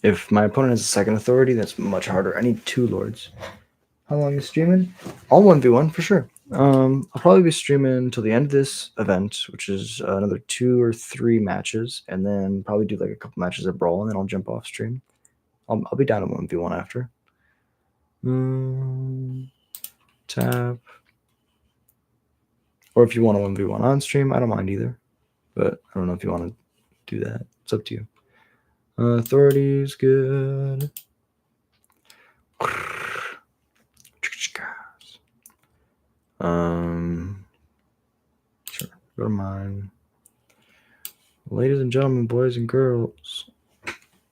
If my opponent has a second authority, that's much harder. I need 2 lords. How long is streaming? All 1v1 for sure. I'll probably be streaming until the end of this event, which is another 2 or 3 matches, and then probably do like a couple matches of Brawl, and then I'll jump off stream. I'll be down to 1v1 after. Tap. Or if you want a 1v1 on stream, I don't mind either. But I don't know if you want to do that. It's up to you. Authority is good. Sure. Go to mine. Ladies and gentlemen, boys and girls,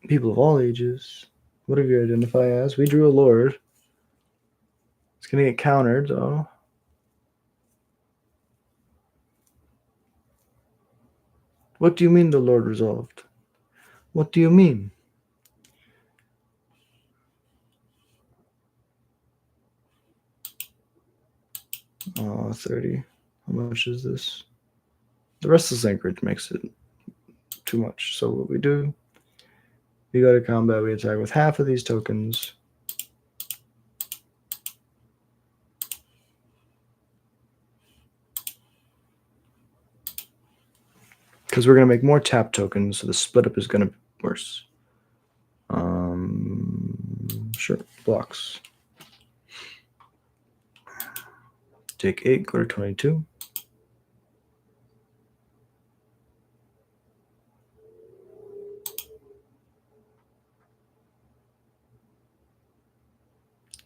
people of all ages, whatever you identify as, we drew a lord. gonna get countered though. What do you mean the Lord resolved? What do you mean? Oh, 30. How much is this? The Restless Anchorage makes it too much. So what we do, we go to combat, we attack with half of these tokens. Because we're going to make more tap tokens, so the split up is going to be worse. Sure, blocks. Take 8, go to 22.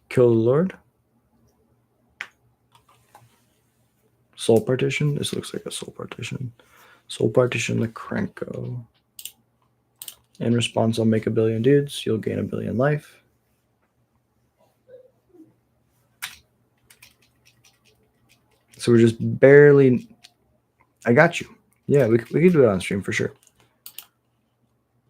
Kill the Lord. Soul Partition. This looks like a Soul Partition. Soul Partition the Krenko. In response, I'll make a billion dudes. You'll gain a billion life. So we're just barely... I got you. Yeah, we can do it on stream for sure.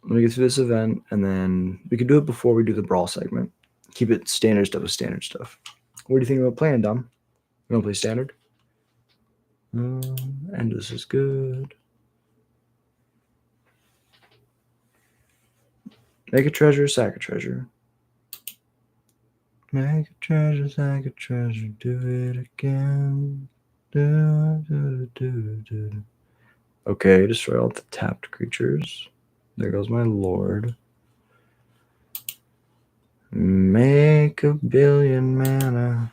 Let me get through this event, and then we could do it before we do the brawl segment. Keep it standard stuff with standard stuff. What do you think about playing, Dom? You want to play standard? And this is good. Make a treasure, sack a treasure. Make a treasure, sack a treasure, do it again. Okay, destroy all the tapped creatures. There goes my Lord. Make a billion mana.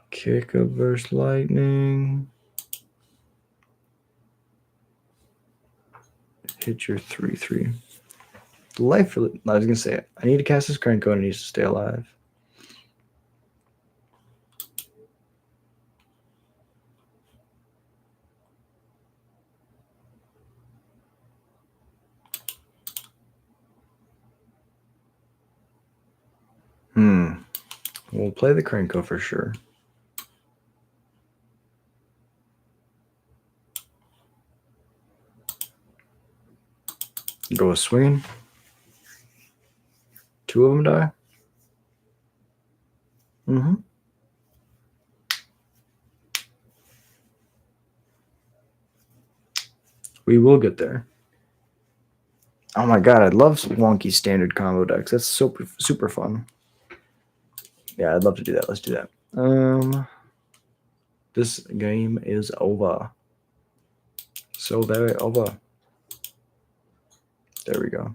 Kick a burst lightning. Hit your 3/3. Life, I was gonna say it. I need to cast this Krenko and it needs to stay alive. We'll play the Krenko for sure. Go with swinging. 2 of them die. We will get there. Oh my god, I love wonky standard combo decks. That's super fun. Yeah, I'd love to do that. Let's do that. This game is over. So very over. There we go.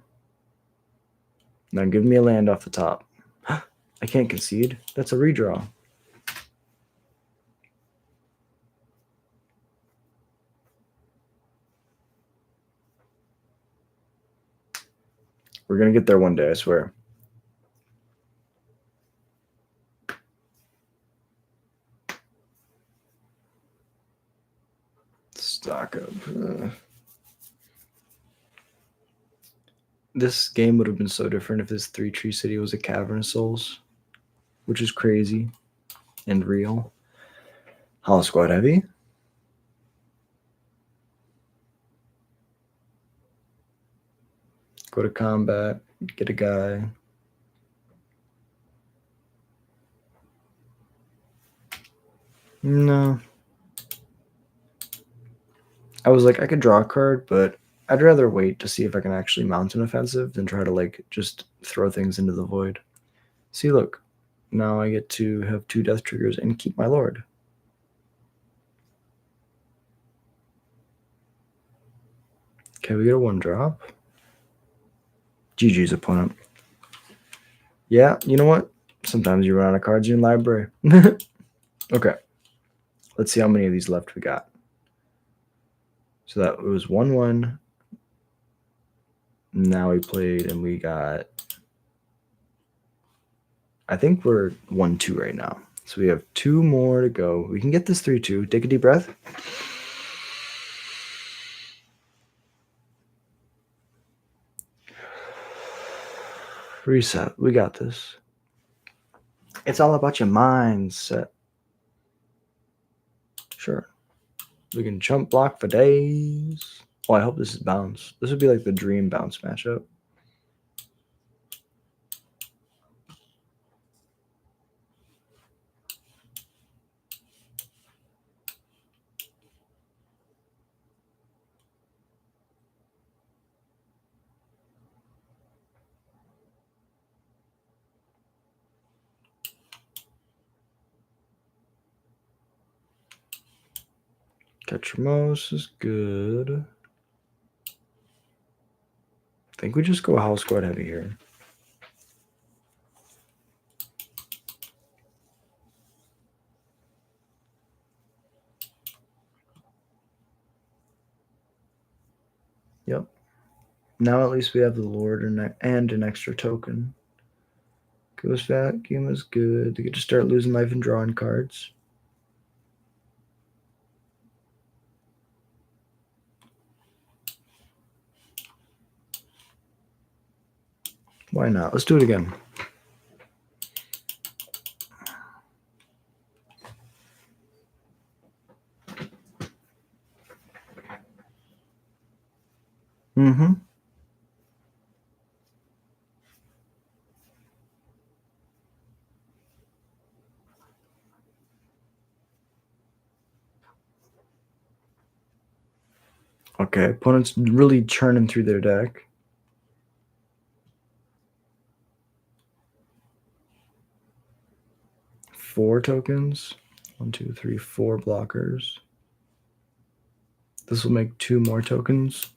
Now give me a land off the top. I can't concede. That's a redraw. We're going to get there one day, I swear. Stock up. This game would have been so different if this 3-tree city was a Cavern of Souls, which is crazy and real. Hollow Squad heavy. Go to combat, get a guy. No. I was like, I could draw a card, but I'd rather wait to see if I can actually mount an offensive than try to like just throw things into the void. See, look. Now I get to have 2 death triggers and keep my Lord. Okay, we get a 1-drop. GG's opponent. Yeah, you know what? Sometimes you run out of cards in your library. Okay. Let's see how many of these left we got. So that was 1-1. Now we played and we got... I think we're 1-2 right now. So we have 2 more to go. We can get this 3-2. Take a deep breath. Reset. We got this. It's all about your mindset. Sure. We can chump block for days. Oh, I hope this is bounce. This would be like the dream bounce matchup. Ketramos is good. I think we just go house squad heavy here. Yep. Now at least we have the Lord and an extra token. Ghost Vacuum is good. They get to start losing life and drawing cards. Why not? Let's do it again. Mm-hmm. Okay, opponent's really churning through their deck. Four tokens. 1, 2, 3, 4 blockers. This will make 2 more tokens.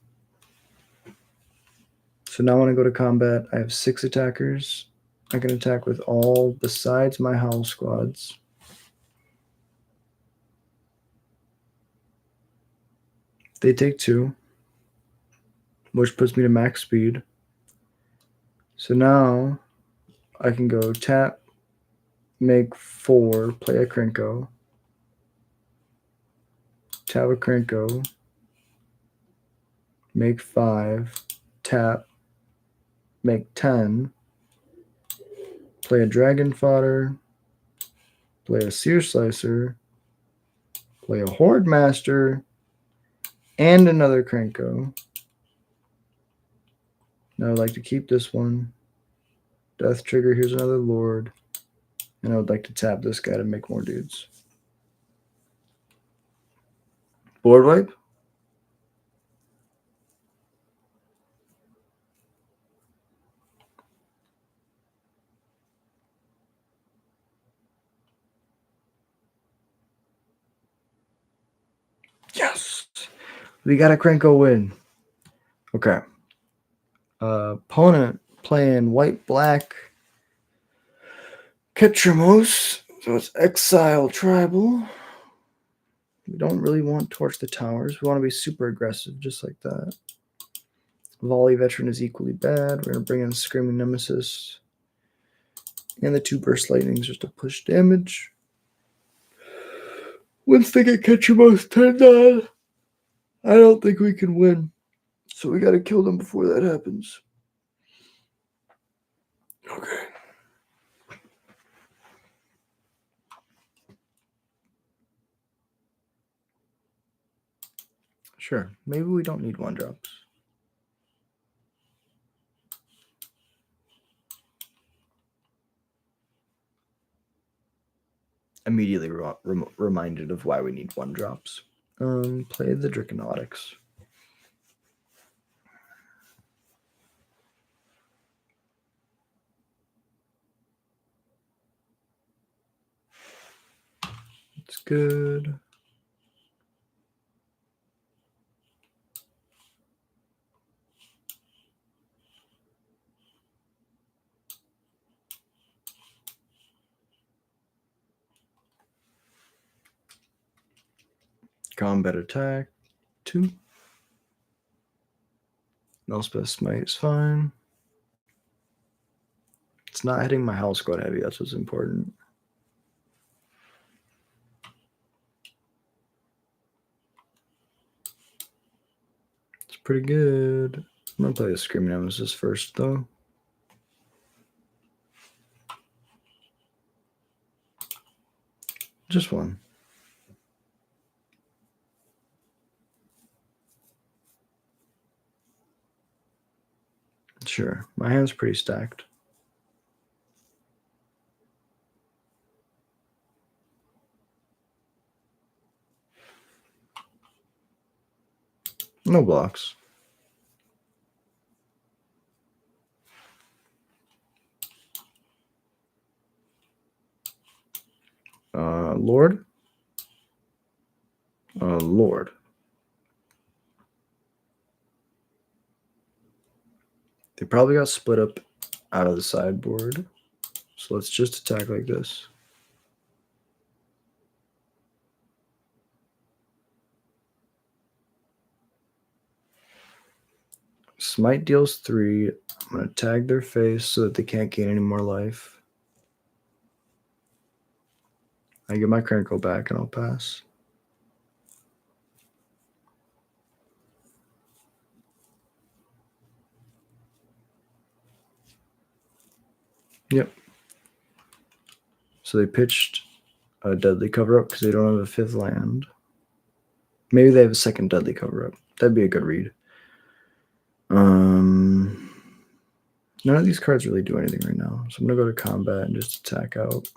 So now when I go to combat, I have 6 attackers. I can attack with all besides my howl squads. They take 2, which puts me to max speed. So now I can go tap, make 4, play a Krenko, tap a Krenko, make 5, tap, make 10, play a Dragon Fodder, play a Seer Slicer, play a Horde Master, and another Krenko. Now I'd like to keep this one. Death Trigger, here's another Lord. And I would like to tap this guy to make more dudes. Board wipe. Yes! We got a Krenko win. Okay. Opponent playing white-black Ketramos. So it's Exile Tribal. We don't really want Torch the Towers. We want to be super aggressive, just like that. Volley Veteran is equally bad. We're going to bring in Screaming Nemesis. And the 2 Burst Lightnings just to push damage. Once they get Ketramos turned on, I don't think we can win. So we got to kill them before that happens. Okay. Sure. Maybe we don't need 1-drops. Immediately reminded of why we need 1-drops. Play the Draconautics. It's good. Combat attack 2. Elspeth Smite is fine. It's not hitting my house squad heavy. That's what's important. It's pretty good. I'm going to play a Screaming Nemesis first, though. Just one. Sure. My hand's pretty stacked. No blocks. Lord. Lord. They probably got split up out of the sideboard. So let's just attack like this. Smite deals 3. I'm going to tag their face so that they can't gain any more life. I get my critical back and I'll pass. Yep. So they pitched a deadly cover-up because they don't have a 5th land. Maybe they have a 2nd deadly cover-up. That'd be a good read. None of these cards really do anything right now. So I'm going to go to combat and just attack out.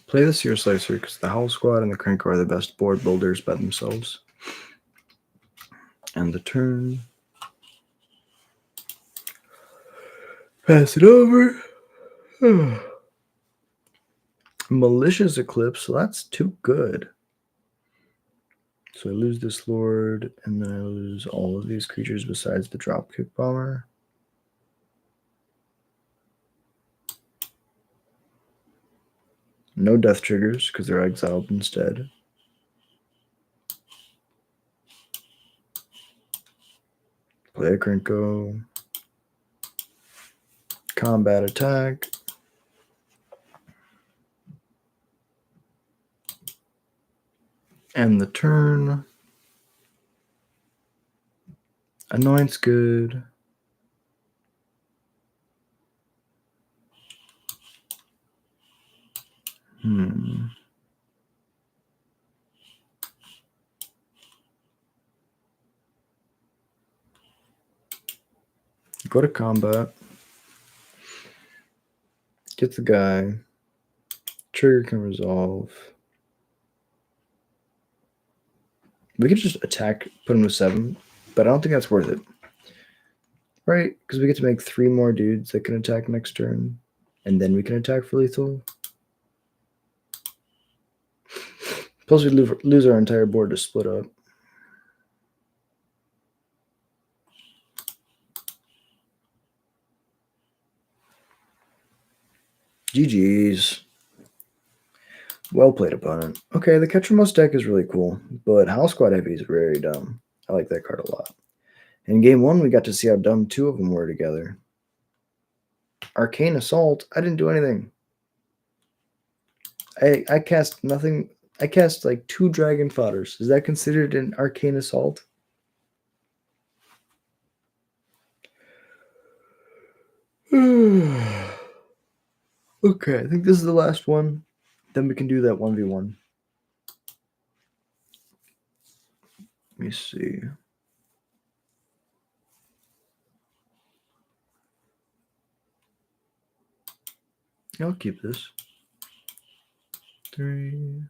Play the Seer Slicer because the Howl Squad and the Cranko are the best board builders by themselves. And the turn. Pass it over. Malicious Eclipse, so that's too good. So I lose this Lord, and then I lose all of these creatures besides the Dropkick Bomber. No death triggers because they're exiled instead. Play a Crinko. Combat attack. End the turn. Anoint's good. Go to combat. Get the guy. Trigger can resolve. We could just attack, put him to 7, but I don't think that's worth it. Right? Because we get to make 3 more dudes that can attack next turn, and then we can attack for lethal. Plus, we lose our entire board to split up. GG's. Well played, opponent. Okay, the Catch Most deck is really cool, but Howl Squad Heavy is very dumb. I like that card a lot. In game 1, we got to see how dumb 2 of them were together. Arcane Assault? I didn't do anything. I cast nothing. I cast like 2 Dragon Fodders. Is that considered an Arcane Assault? Okay, I think this is the last one. Then we can do that 1v1. Let me see. I'll keep this. 3.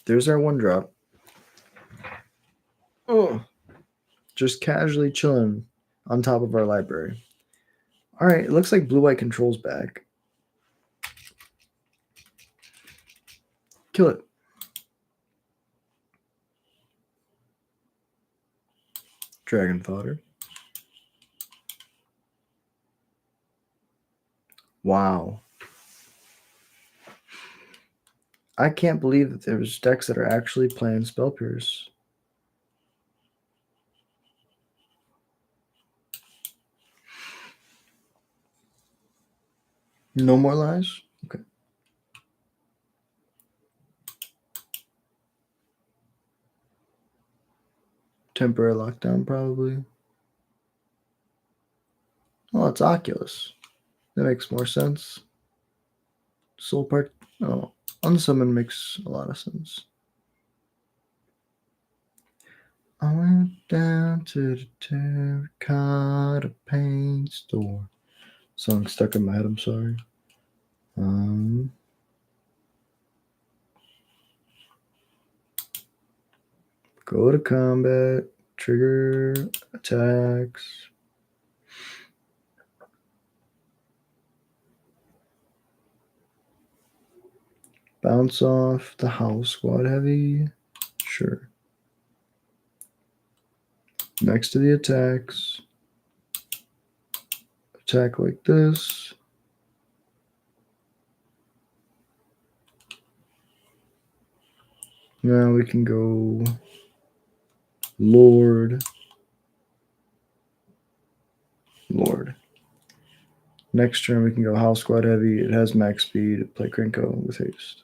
There's our 1-drop. Oh, just casually chilling on top of our library. All right, it looks like blue-white control's back. Kill it. Dragon Fodder. Wow. I can't believe that there's decks that are actually playing Spell Pierce. No more lies? Okay. Temporary lockdown, probably. Oh, it's Oculus. That makes more sense. Soul part. Oh, unsummon makes a lot of sense. I went down to the terracotta paint store. Song stuck in my head. I'm sorry. Go to combat. Trigger attacks. Bounce off the house squad heavy. Sure. Next to the attacks. Attack like this. Now we can go Lord. Next turn we can go House Squad Heavy. It has max speed. Play Krenko with haste.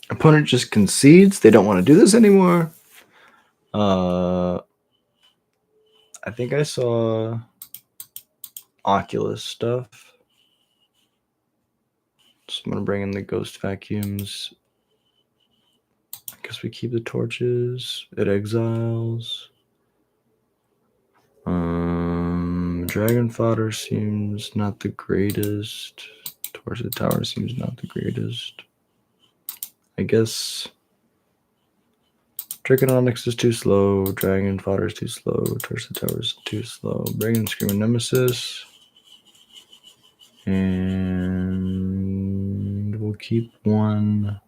Opponent just concedes. They don't want to do this anymore. I think I saw Oculus stuff. So I'm going to bring in the Ghost Vacuums. I guess we keep the torches. It exiles. Dragon Fodder seems not the greatest. Torch of the Tower seems not the greatest. I guess Dragononyx is too slow. Dragon Fodder is too slow. Torch of the Tower is too slow. Bring in Screaming Nemesis. And we'll keep one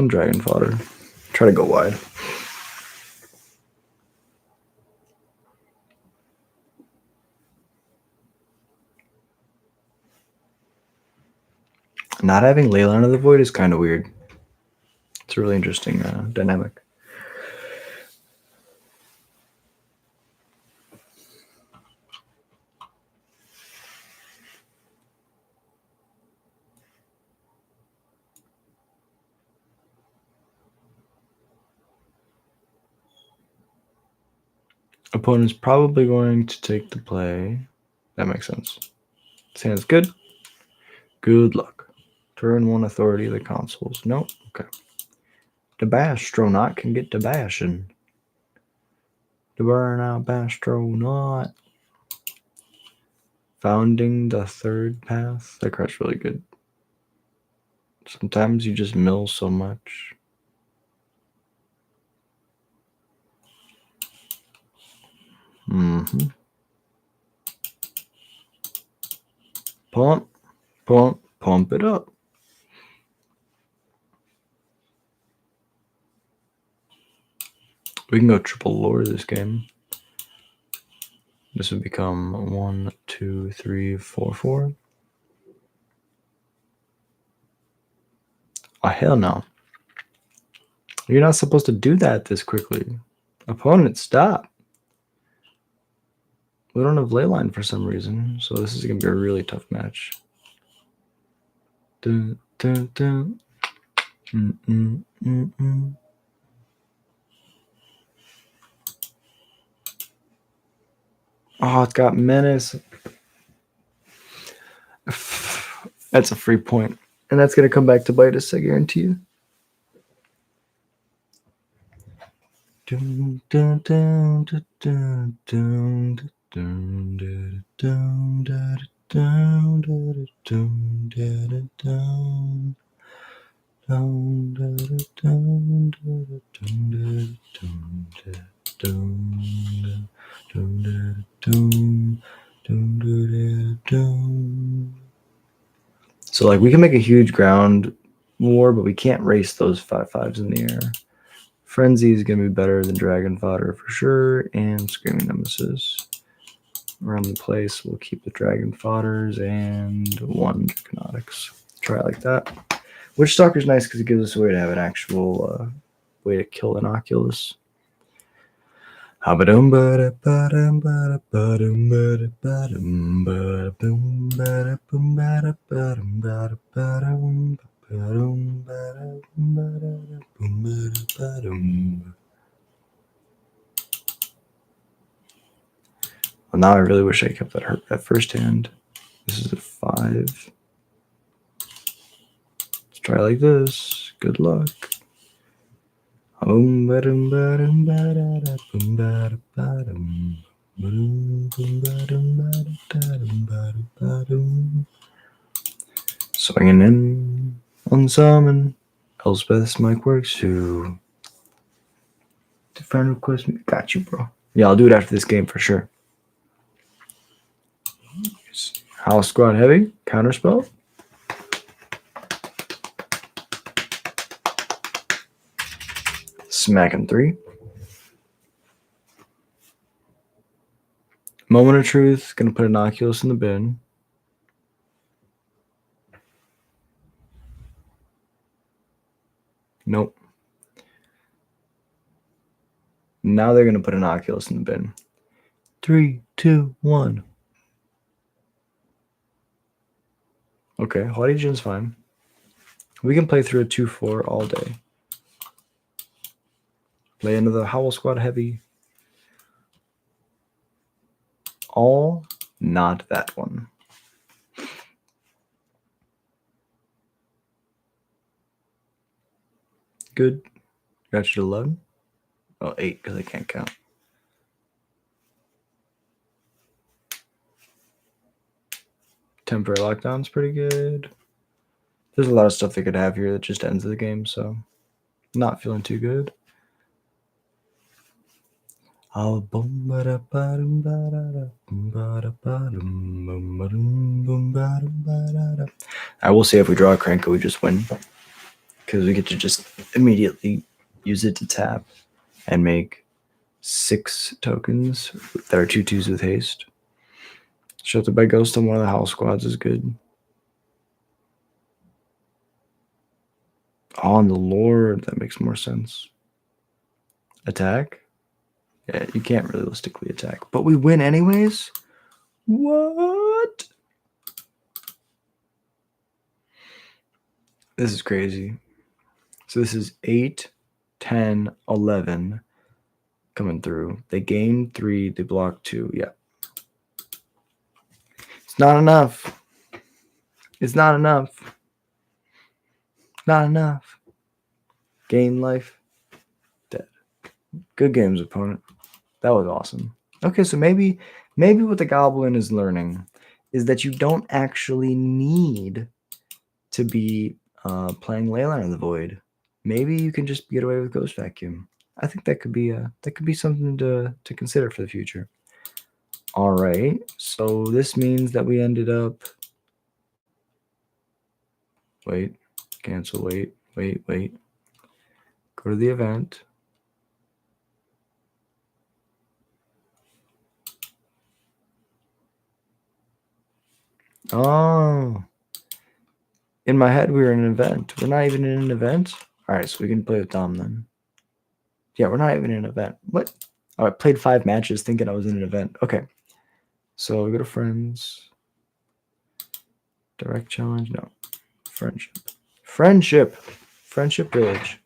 Dragon Fodder. Try to go wide. Not having Leyline of the Void is kind of weird. It's a really interesting dynamic. Opponent's probably going to take the play. That makes sense. This hand's good. Good luck. Turn 1 authority of the consoles. Nope. Okay. The Bastronaut can get to bashing. The Burnout Bastronaut. Founding the Third Path. That card's really good. Sometimes you just mill so much. Pump it up. We can go triple lore this game. This would become 1, 2, 3, 4, 4. Oh, hell no. You're not supposed to do that this quickly. Opponent, stop. We don't have Leyline for some reason, so this is going to be a really tough match. Dun, dun, dun. Oh, it's got Menace. That's a free point. And that's going to come back to bite us, I guarantee you. Dun, dun, dun, dun, dun, dun, dun, dun, dun, dun, dun, dun, dun, dun, dun. So like we can make a huge ground war, but we can't race those 5/5s in the air. Frenzy is gonna be better than Dragon Fodder for sure, and Screaming Nemesis. Around the place, we'll keep the Dragon Fodders and 1 Draconics. Try it like that. Witch Stalker's nice because it gives us a way to have an actual way to kill Inoculus. Well, now I really wish I kept that first hand. This is a 5. Let's try like this. Good luck. Swinging in on summon. Elspeth's mic works too. Friend request me. Got you, bro. Yeah, I'll do it after this game for sure. House Squad Heavy. Counterspell. Smacking 3. Moment of Truth. Gonna put Inoculus in the bin. Nope. Now they're gonna put Inoculus in the bin. 3, 2, 1. Okay, Haughty Jin's fine. We can play through a 2/4 all day. Play into the Howl Squad Heavy. All, not that one. Good. Got you to 11. Oh, 8 because I can't count. Temporary Lockdown's pretty good. There's a lot of stuff they could have here that just ends the game, so not feeling too good. I will say if we draw a Cranko, we just win. Because we get to just immediately use it to tap and make 6 tokens that are 2/2s with haste. Sheltered by Ghost on one of the Howl Squads is good. On the Lord, that makes more sense. Attack? Yeah, you can't realistically attack. But we win anyways? What? This is crazy. So this is 8, 10, 11 coming through. They gain 3, they block 2. Yeah. It's not enough. It's not enough. Not enough. Gain life. Dead. Good games, opponent. That was awesome. Okay, so maybe what the Goblin is learning is that you don't actually need to be playing Leyline of the Void. Maybe you can just get away with Ghost Vacuum. I think that could be something to consider for the future. All right, so this means that we ended up. Wait, cancel. Wait. Go to the event. Oh, in my head we were in an event. We're not even in an event. All right, so we can play with Dom then. Yeah, we're not even in an event. What? Oh, I played 5 matches thinking I was in an event. Okay. So we go to friends. Direct challenge? No. Friendship. Friendship Village.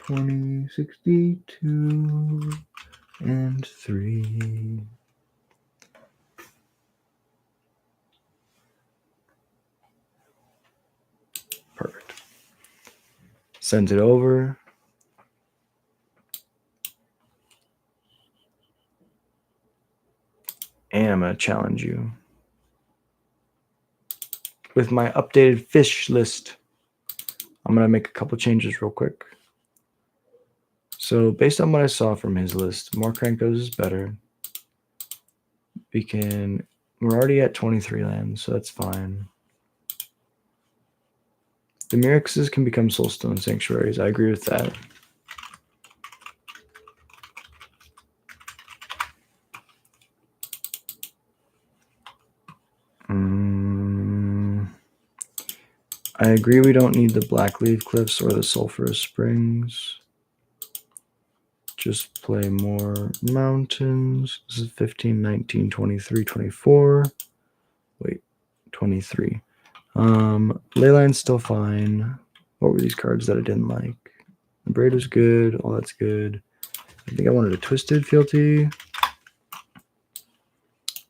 $20.62 and 3. Perfect. Send it over. And I'm going to challenge you with my updated fish list. I'm going to make a couple changes real quick. So based on what I saw from his list, more Krankos is better. We're already at 23 lands, so that's fine. The Myrixes can become Soulstone Sanctuaries. I agree with that. I agree we don't need the Blackleaf Cliffs or the Sulphurous Springs. Just play more mountains. This is 15, 19, 23, 24. Wait, 23. Leyline's still fine. What were these cards that I didn't like? The Braid was good. All that's good. I think I wanted a Twisted Fealty.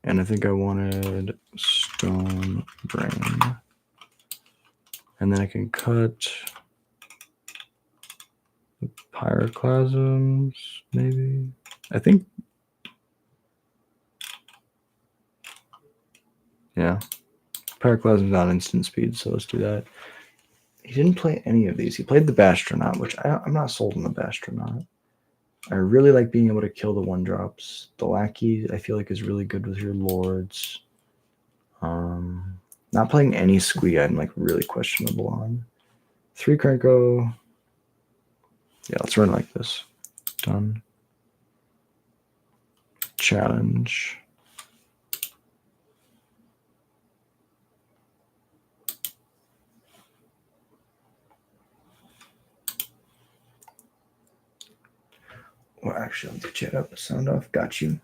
And I think I wanted Stone Brain. And then I can cut the Pyroclasms, maybe. I think. Yeah. Pyroclasm's not instant speed, so let's do that. He didn't play any of these. He played the Bastronaut, which I'm not sold on the Bastronaut. I really like being able to kill the 1-drops. The Lackey, I feel like, is really good with your Lords. Not playing any Squee, I'm like really questionable on. 3 Krenko. Yeah, let's run like this. Done. Challenge. Well, actually, let me chat up. Sound off. Got you.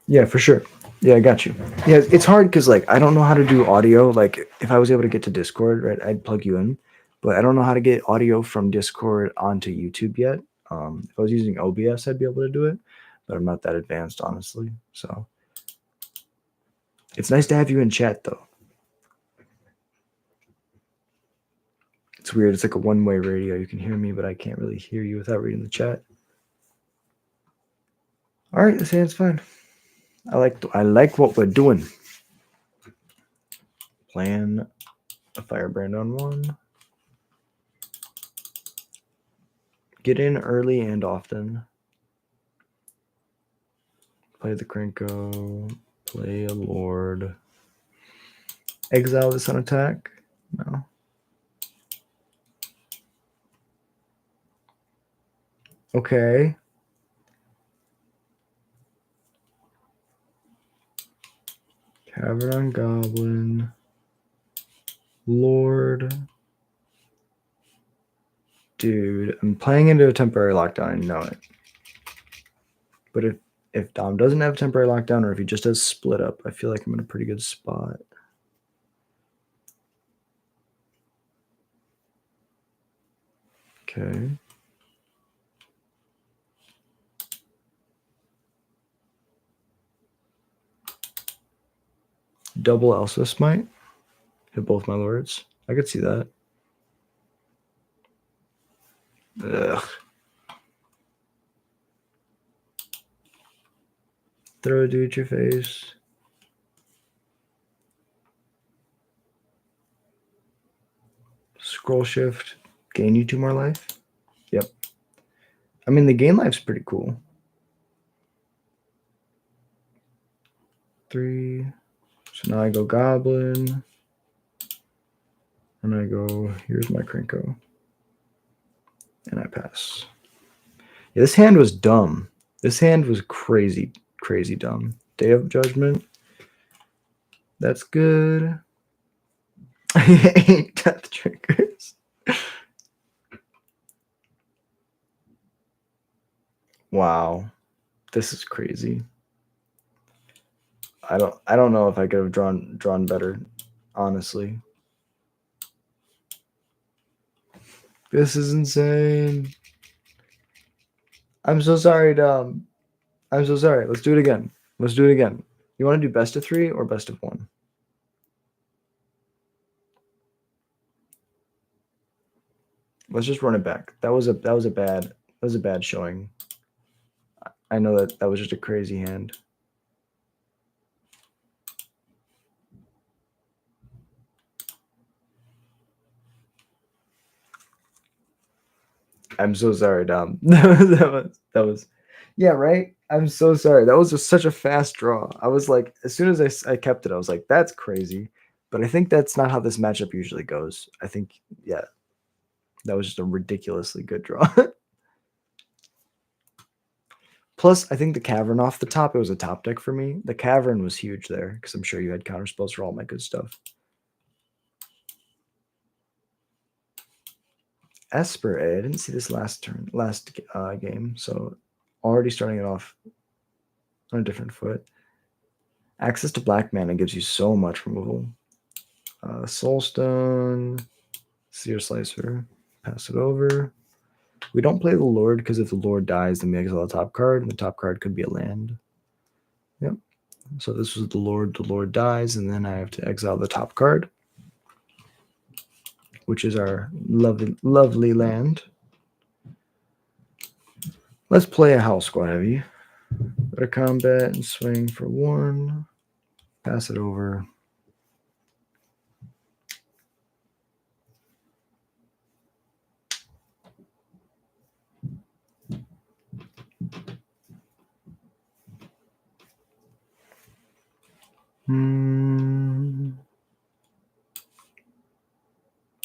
Yeah, for sure. Yeah, I got you. Yeah, it's hard because like I don't know how to do audio. Like if I was able to get to Discord, right, I'd plug you in, but I don't know how to get audio from Discord onto YouTube yet. If I was using OBS, I'd be able to do it, but I'm not that advanced, honestly. So it's nice to have you in chat, though. It's weird. It's like a one-way radio. You can hear me, but I can't really hear you without reading the chat. All right, this hand's fine. I like what we're doing. Plan a Firebrand on 1. Get in early and often. Play the Krenko. Play a Lord. Exile this on attack? No. Okay. Cavern on Goblin. Lord. Dude, I'm playing into a temporary lockdown. I know it. But if Dom doesn't have temporary lockdown, or if he just has split up, I feel like I'm in a pretty good spot. Okay. Double Elsa Smite. Hit both my lords. I could see that. Ugh. Throw a dude at your face. Scroll shift. Gain you 2 more life. Yep. I mean, the gain life's pretty cool. 3. So now I go Goblin. And I go, here's my Krenko. And I pass. Yeah, this hand was dumb. This hand was crazy, crazy dumb. Day of Judgment. That's good. 8 death triggers. Wow. This is crazy. I don't know if I could have drawn better, honestly. This is insane. I'm so sorry, Dom. I'm so sorry. Let's do it again. Let's do it again. You want to do best of 3 or best of 1? Let's just run it back. That was a bad showing. I know that was just a crazy hand. I'm so sorry, Dom. that was yeah, right? I'm so sorry. That was just such a fast draw. I was like, as soon as I kept it, I was like, that's crazy. But I think that's not how this matchup usually goes. I think, yeah, that was just a ridiculously good draw. Plus, I think the Cavern off the top, it was a top deck for me. The Cavern was huge there because I'm sure you had counter spells for all my good stuff. Esper A, I didn't see this last game, so already starting it off on a different foot. Access to black mana gives you so much removal. Soulstone, Seer Slicer, pass it over. We don't play the Lord because if the Lord dies, then we exile the top card, and the top card could be a land. Yep. So this was the Lord dies, and then I have to exile the top card, which is our lovely land. Let's play a House Squad Heavy. Go to combat and swing for 1. Pass it over.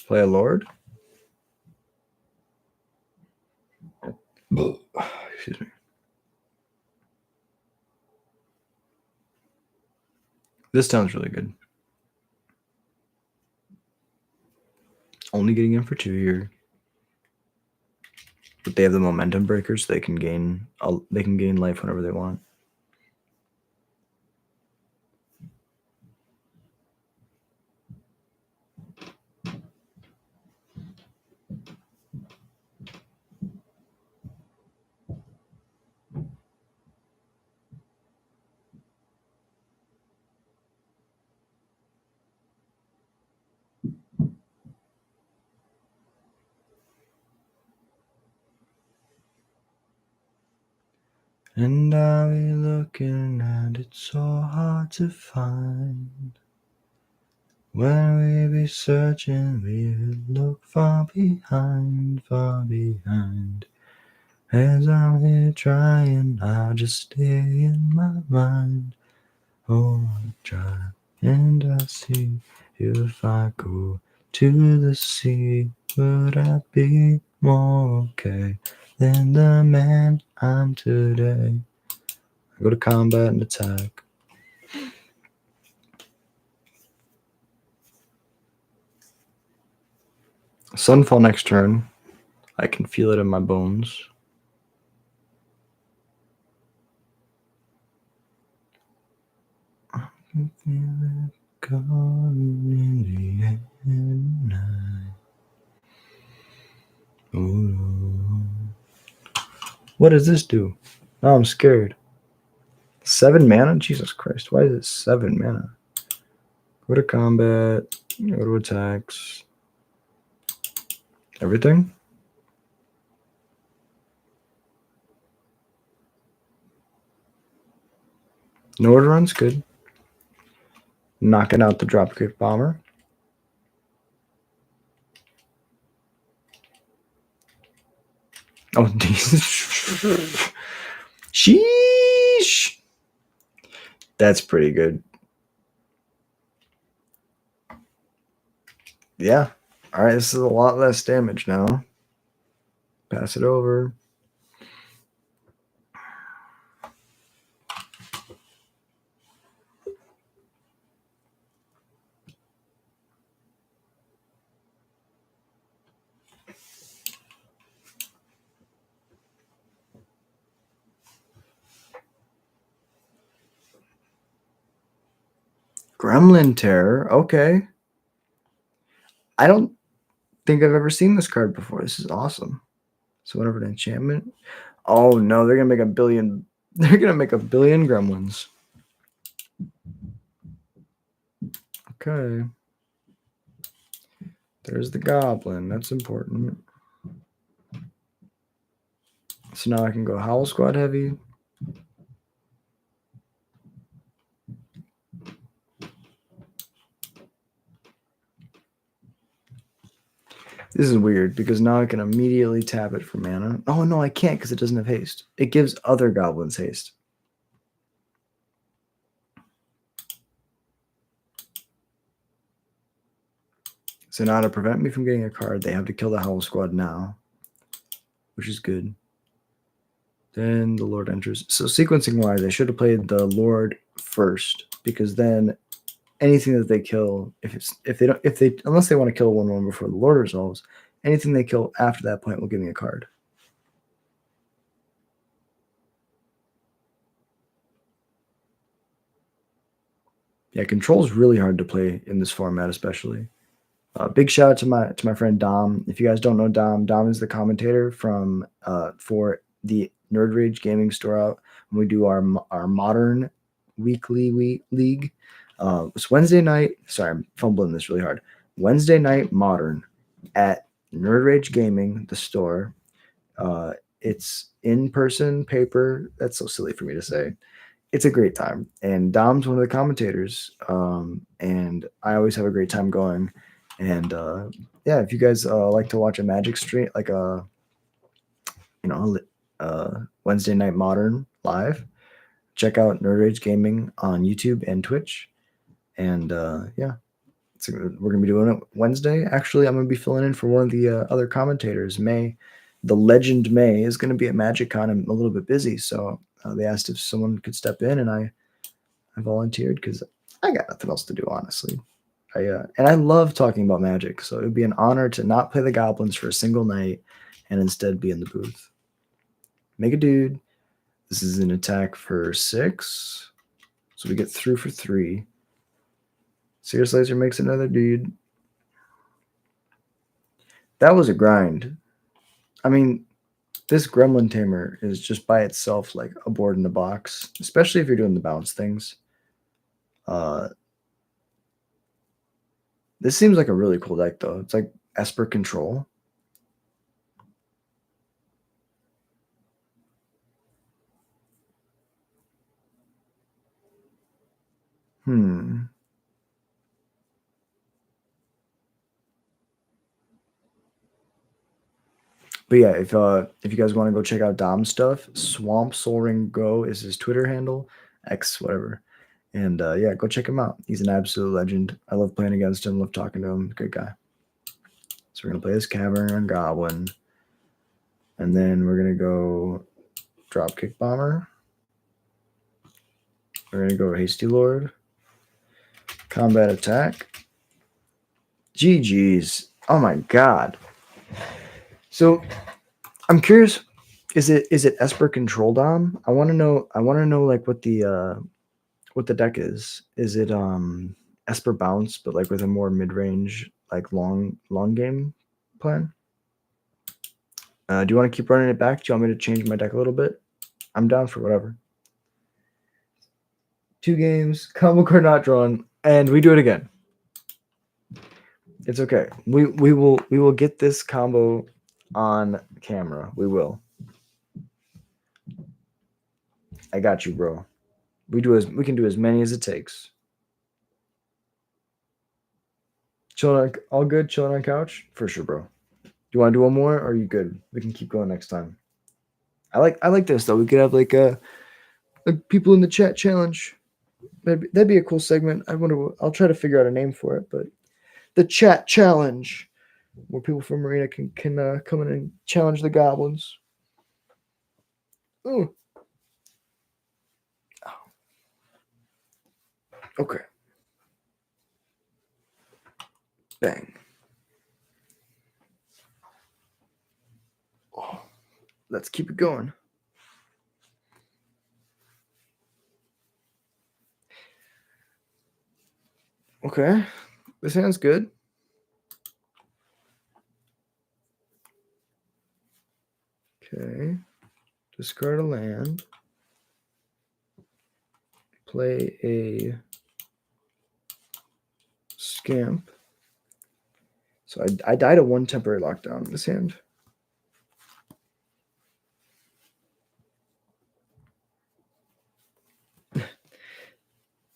Play a Lord. Excuse me. This sounds really good. Only getting in for 2 here. But they have the momentum breakers, so they can gain life whenever they want. And I'll be looking and it's so hard to find. When we be searching, we would look far behind. As I'm here trying, I'll just stay in my mind. Oh, I try, and I see if I go to the sea, would I be more okay than the man I'm today? I go to combat and attack. Sunfall next turn. I can feel it in my bones. I can feel it coming in the end night. Ooh. What does this do? Oh, I'm scared. 7 mana? Jesus Christ. Why is it 7 mana? Go to combat. Go to attacks. Everything? No order runs? Good. Knocking out the Dropkick Bomber. Oh, sheesh. That's pretty good. Yeah. All right, this is a lot less damage now. Pass it over. Gremlin Terror. Okay. I don't think I've ever seen this card before. This is awesome. So whatever an enchantment. Oh no, they're gonna make a billion. They're gonna make a billion gremlins. Okay. There's the goblin. That's important. So now I can go Howl Squad heavy. This is weird because now I can immediately tap it for mana. Oh no, I can't because it doesn't have haste. It gives other goblins haste. So now to prevent me from getting a card, they have to kill the Howl Squad now, which is good. Then the Lord enters. So sequencing wise, I should have played the Lord first because then anything that they kill, unless they want to kill 1/1 before the Lord resolves, anything they kill after that point will give me a card. Yeah, control is really hard to play in this format, especially. Big shout out to my friend Dom. If you guys don't know Dom is the commentator from for the Nerd Rage Gaming Store out when we do our modern weekly league. It's Wednesday night. Sorry, I'm fumbling this really hard. Wednesday night modern at Nerd Rage Gaming, the store. It's in person paper. That's so silly for me to say. It's a great time, and Dom's one of the commentators, and I always have a great time going. And yeah, if you guys like to watch a Magic stream, like a Wednesday Night Modern live, check out Nerd Rage Gaming on YouTube and Twitch. And yeah, we're gonna be doing it Wednesday. Actually, I'm gonna be filling in for one of the other commentators. The legend May is gonna be at MagicCon. I'm a little bit busy, so they asked if someone could step in, and I volunteered because I got nothing else to do, honestly. And I love talking about Magic, so it would be an honor to not play the goblins for a single night and instead be in the booth. Make a dude. This is an attack for 6, so we get through for 3. Sears Laser makes another dude. That was a grind. I mean, this Gremlin Tamer is just by itself like a board in the box, especially if you're doing the bounce things. This seems like a really cool deck, though. It's like Esper Control. But yeah, if you guys want to go check out Dom's stuff, Swamp Soul Ring Go is his Twitter handle, X whatever. And yeah, go check him out. He's an absolute legend. I love playing against him, love talking to him. Good guy. So we're gonna play this Cavern and Goblin. And then we're gonna go Dropkick Bomber. We're gonna go Hasty Lord. Combat Attack. GG's. Oh my god. So I'm curious, is it Esper Control Dom? I wanna know like what the deck is. Is it Esper Bounce, but like with a more mid-range, like long game plan? Do you want to keep running it back? Do you want me to change my deck a little bit? I'm down for whatever. 2 games, combo card not drawn, and we do it again. It's okay. We will get this combo on camera. We will. I got you, bro. We can do as many as it takes. All good, chilling on couch? For sure, bro. Do you want to do one more, or are you good? We can keep going next time. I like this though. We could have like a people in the chat challenge. That'd be a cool segment. I'll try to figure out a name for it, but the chat challenge, where people from Marina can come in and challenge the goblins. Ooh. Okay. Bang. Oh, let's keep it going. Okay. This hand's good. Okay. Discard a land. Play a Scamp. So I died a 1 temporary lockdown in this hand.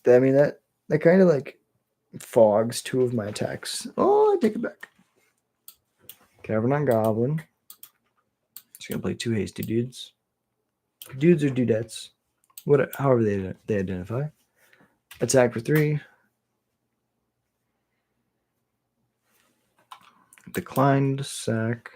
I mean, that kind of like fogs two of my attacks. Oh, I take it back. Cavern on Goblin. Just gonna play 2 hasty dudes. Dudes or dudettes. However they identify. Attack for 3. Declined sack.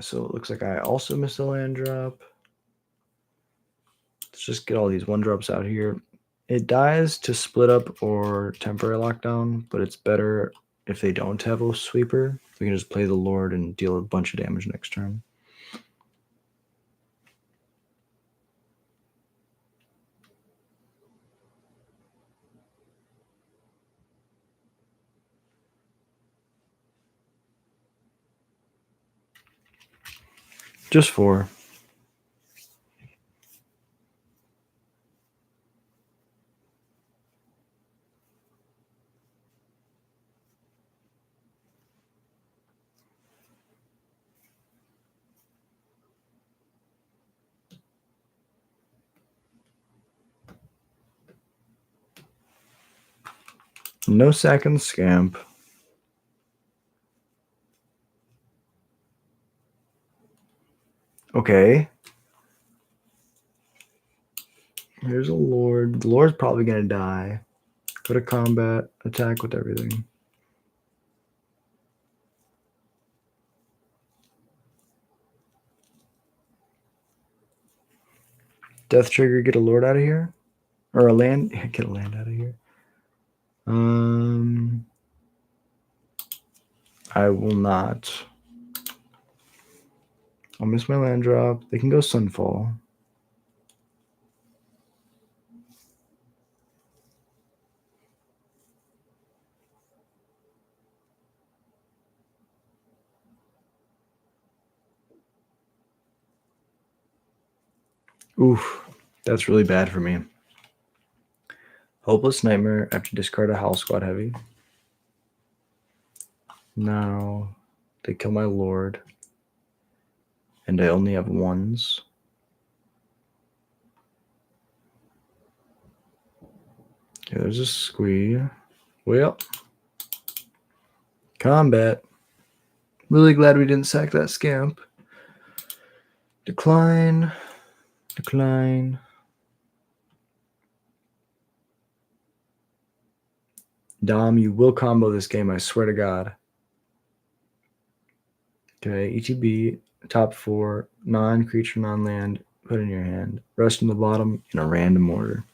So it looks like I also missed a land drop. Let's just get all these 1-drops out here. It dies to split up or temporary lockdown, but it's better if they don't have a sweeper. We can just play the Lord and deal a bunch of damage next turn. Just 4. No sack and scamp. Okay. Here's a Lord. The Lord's probably going to die. Go to combat. Attack with everything. Death trigger. Get a Lord out of here. Or a land. Get a land out of here. I will not. I'll miss my land drop. They can go Sunfall. Oof. That's really bad for me. Hopeless Nightmare. I have to discard a Howl Squad Heavy. Now they kill my Lord. And I only have 1s. Okay, there's a squee. Well, combat. Really glad we didn't sack that scamp. Decline. Decline. Dom, you will combo this game, I swear to God. Okay, ETB, top 4, non-creature, non-land, put in your hand. Rest in the bottom in a random order.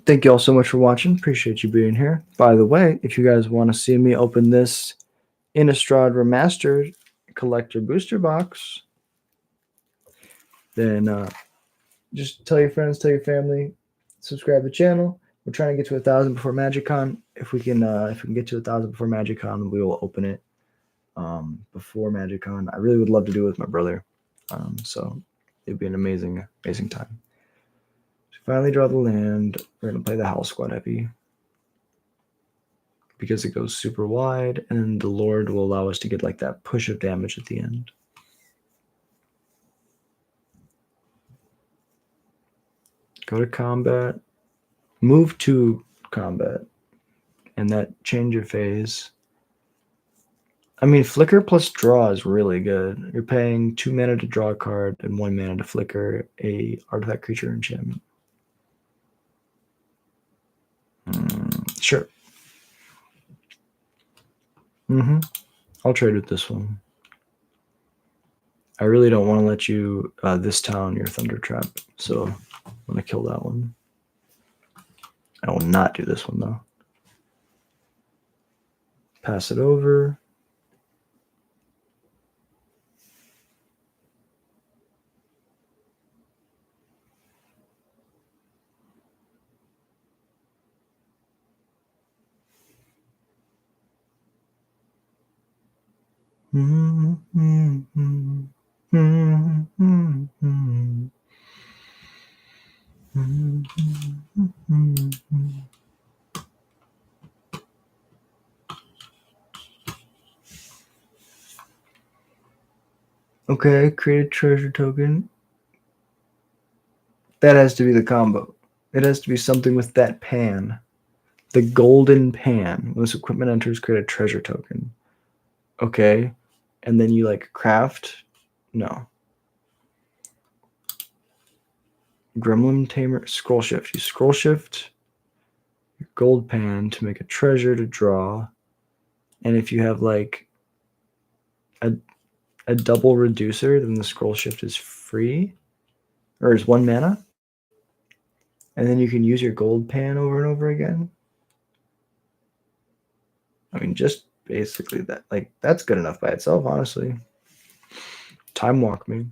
Thank you all so much for watching. Appreciate you being here. By the way, if you guys want to see me open this Innistrad Remastered Collector Booster Box, then just tell your friends, tell your family, subscribe to the channel. We're trying to get to 1,000 before MagicCon. If we can get to 1,000 before MagicCon, we will open it before MagicCon. I really would love to do it with my brother. So it'd be an amazing time. So finally draw the land. We're gonna play the Howl Squad Heavy because it goes super wide, and the Lord will allow us to get like that push of damage at the end. Go to combat. Move to combat. And that change of phase. I mean, flicker plus draw is really good. You're paying 2 mana to draw a card and 1 mana to flicker a artifact creature enchantment. Sure. I'll trade with this one. I really don't want to let you this town your Thunder Trap, so I'm going to kill that one. I will not do this one, though. Pass it over. Okay, create a treasure token. That has to be the combo. It has to be something with that pan. The golden pan. When this equipment enters, create a treasure token. Okay. And then you like craft. No. Gremlin Tamer. Scroll shift. You scroll shift your gold pan to make a treasure to draw. And if you have like a double reducer, then the scroll shift is free. Or is 1 mana. And then you can use your gold pan over and over again. I mean, just basically that. Like, that's good enough by itself, honestly. Time walk me.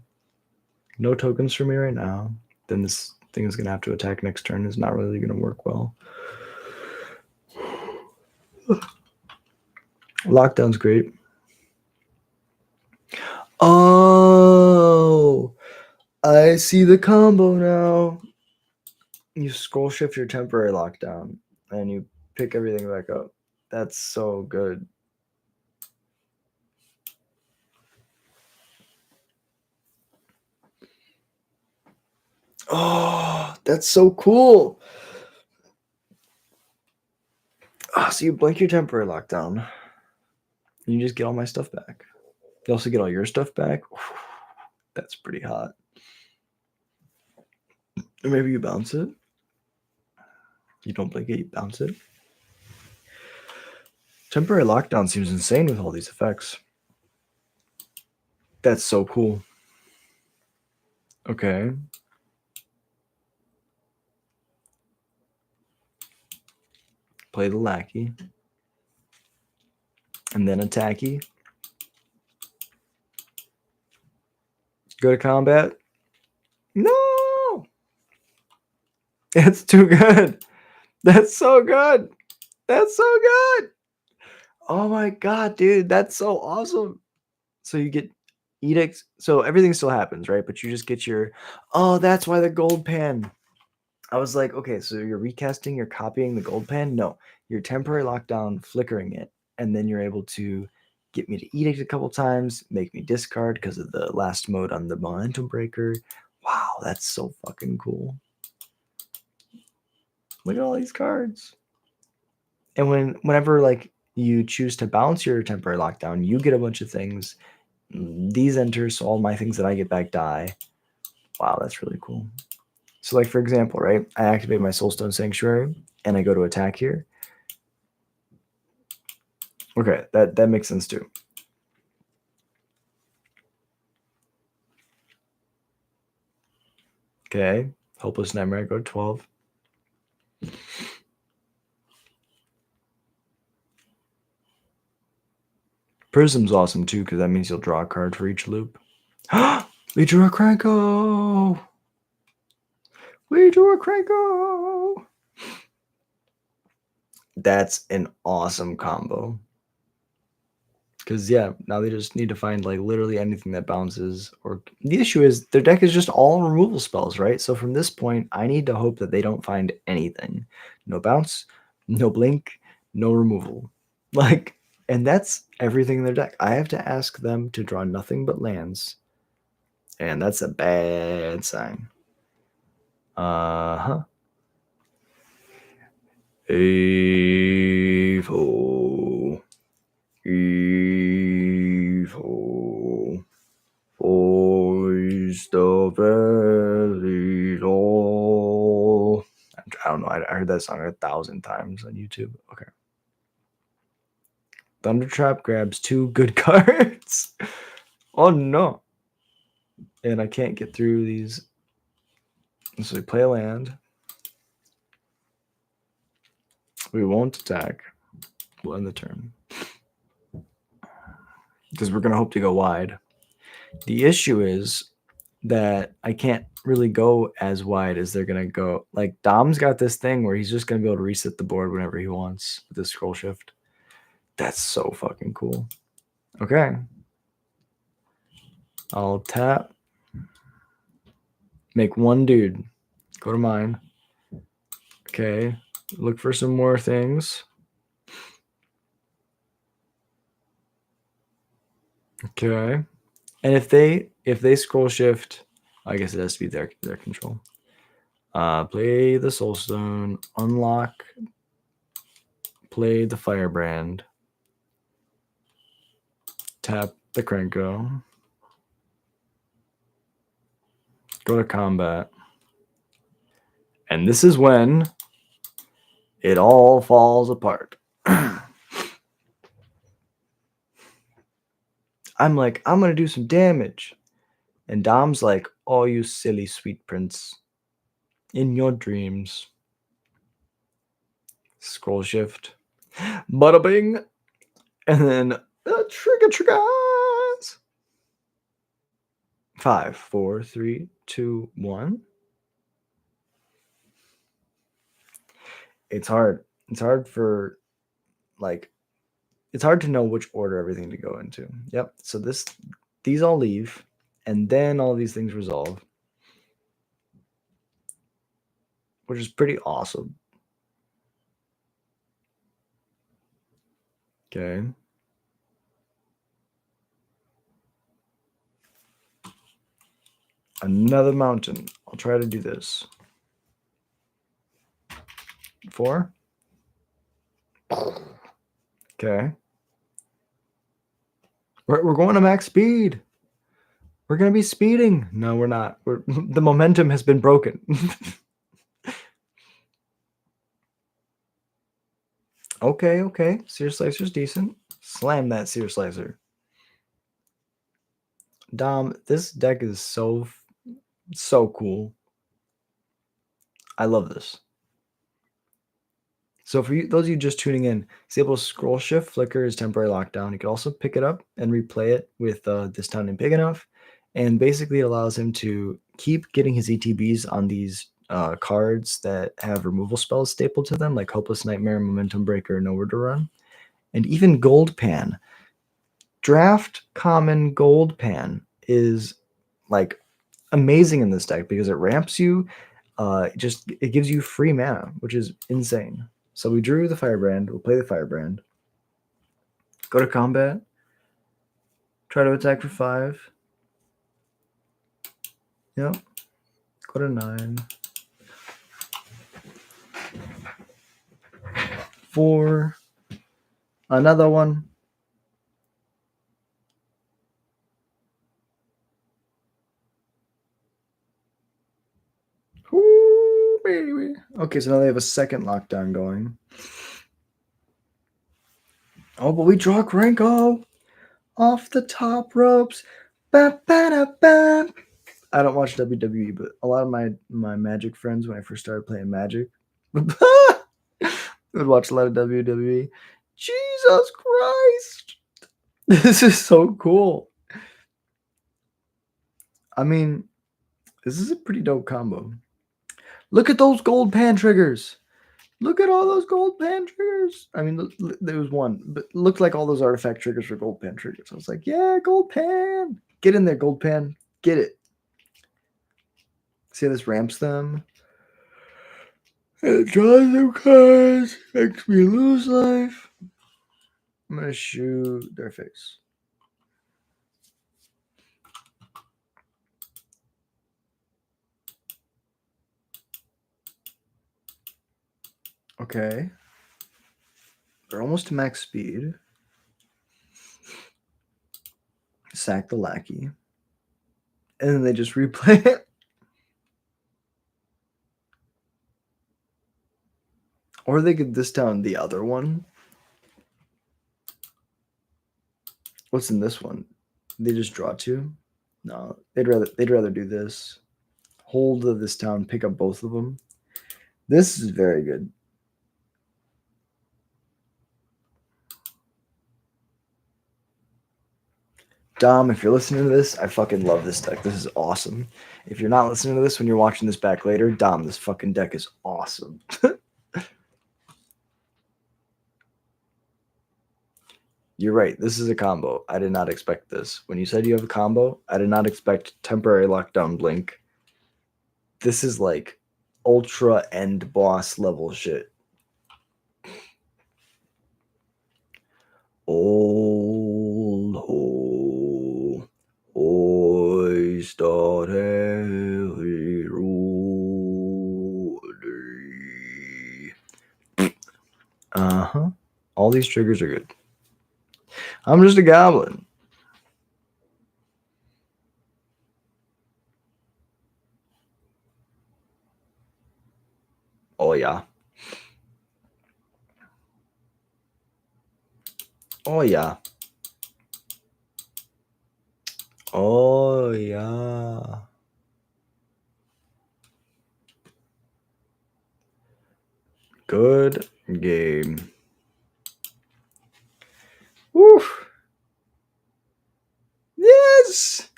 No tokens for me right now. Then this thing is going to have to attack next turn. Is not really going to work well. Lockdown's great. Oh, I see the combo now. You scroll shift your temporary lockdown and you pick everything back up. That's so good. Oh, that's so cool. Oh, so you blink your temporary lockdown. And you just get all my stuff back. You also get all your stuff back. That's pretty hot. Or maybe you bounce it. You don't blink it, you bounce it. Temporary lockdown seems insane with all these effects. That's so cool. Okay. Play the lackey. And then attacky. Go to combat. No! It's too good. That's so good. That's so good. Oh my god, dude. That's so awesome. So you get edicts. So everything still happens, right? But you just get your. Oh, that's why the gold pan. I was like, okay, so you're recasting, you're copying the gold pan? No, you're temporary lockdown, flickering it, and then you're able to get me to edict a couple times, make me discard because of the last mode on the momentum breaker. Wow, that's so fucking cool. Look at all these cards. And whenever like you choose to bounce your temporary lockdown, you get a bunch of things. These enter, so all my things that I get back die. Wow, that's really cool. So like for example, right? I activate my Soulstone Sanctuary and I go to attack here. Okay, that makes sense too. Okay, Hopeless Nightmare, go to 12. Prism's awesome too, because that means you'll draw a card for each loop. We drew a Cranko! We drew a Cranko! That's an awesome combo. Because, yeah, now they just need to find, like, literally anything that bounces. Or the issue is their deck is just all removal spells, right? So from this point, I need to hope that they don't find anything. No bounce, no blink, no removal. Like, and that's everything in their deck. I have to ask them to draw nothing but lands. And that's a bad sign. Uh-huh. Evil. Evil. Voice the very low. I don't know. I heard that song 1,000 times on YouTube. Okay. Thundertrap grabs 2 good cards. Oh no. And I can't get through these. So we play a land. We won't attack. We'll end the turn. Because we're going to hope to go wide. The issue is that I can't really go as wide as they're going to go. Like, Dom's got this thing where he's just going to be able to reset the board whenever he wants with this scroll shift. That's so fucking cool. Okay. I'll tap. Make one dude. Go to mine. Okay. Look for some more things. Okay. And if they scroll shift, I guess it has to be their control. Play the Soulstone, unlock, play the Firebrand, tap the Krenko, go to combat. And this is when it all falls apart. I'm like, I'm going to do some damage. And Dom's like, oh, you silly sweet prince. In your dreams. Scroll shift. Bada bing. And then triggers. 5, 4, 3, 2, 1. It's hard. It's hard for, like, it's hard to know which order everything to go into. Yep. So these all leave, and then all these things resolve, which is pretty awesome. Okay. Another mountain. I'll try to do this. 4. Okay. We're going to max speed. We're going to be speeding. No, we're not. The momentum has been broken. Okay. Sear Slicer's decent. Slam that Sear Slicer. Dom, this deck is so cool. I love this. So for you, those of you just tuning in, disable scroll shift, flicker is temporary lockdown. You can also pick it up and replay it with this town ain't big enough. And basically it allows him to keep getting his ETBs on these cards that have removal spells stapled to them, like Hopeless Nightmare, Momentum Breaker, Nowhere to Run. And even Gold Pan. Draft Common Gold Pan is like amazing in this deck because it ramps you. It gives you free mana, which is insane. So we drew the Firebrand. We'll play the Firebrand. Go to combat. Try to attack for 5. Yep. Go to 9. 4. Another one. Ooh, baby. Okay, so now they have a second lockdown going. Oh, but we draw Krenko off the top ropes. Ba, ba, da, ba. I don't watch WWE, but a lot of my Magic friends, when I first started playing Magic, would watch a lot of WWE. Jesus Christ. This is so cool. I mean, this is a pretty dope combo. Look at those gold pan triggers. Look at all those gold pan triggers. I mean, there was one, but it looked like all those artifact triggers were gold pan triggers. I was like, yeah, gold pan. Get in there, gold pan. Get it. See how this ramps them? It draws them cards. Makes me lose life. I'm going to shoot their face. Okay. They're almost to max speed. Sack the lackey. And then they just replay it. Or they could this down the other one. What's in this one? They just draw 2? No, they'd rather do this. Hold this town, pick up both of them. This is very good. Dom, if you're listening to this, I fucking love this deck. This is awesome. If you're not listening to this when you're watching this back later, Dom, this fucking deck is awesome. You're right. This is a combo. I did not expect this. When you said you have a combo, I did not expect temporary lockdown blink. This is like ultra end boss level shit. Old ho, oi start heavy Uh-huh. All these triggers are good. I'm just a goblin. Oh yeah. Oh yeah. Oh yeah. Good game. Woo. Yes.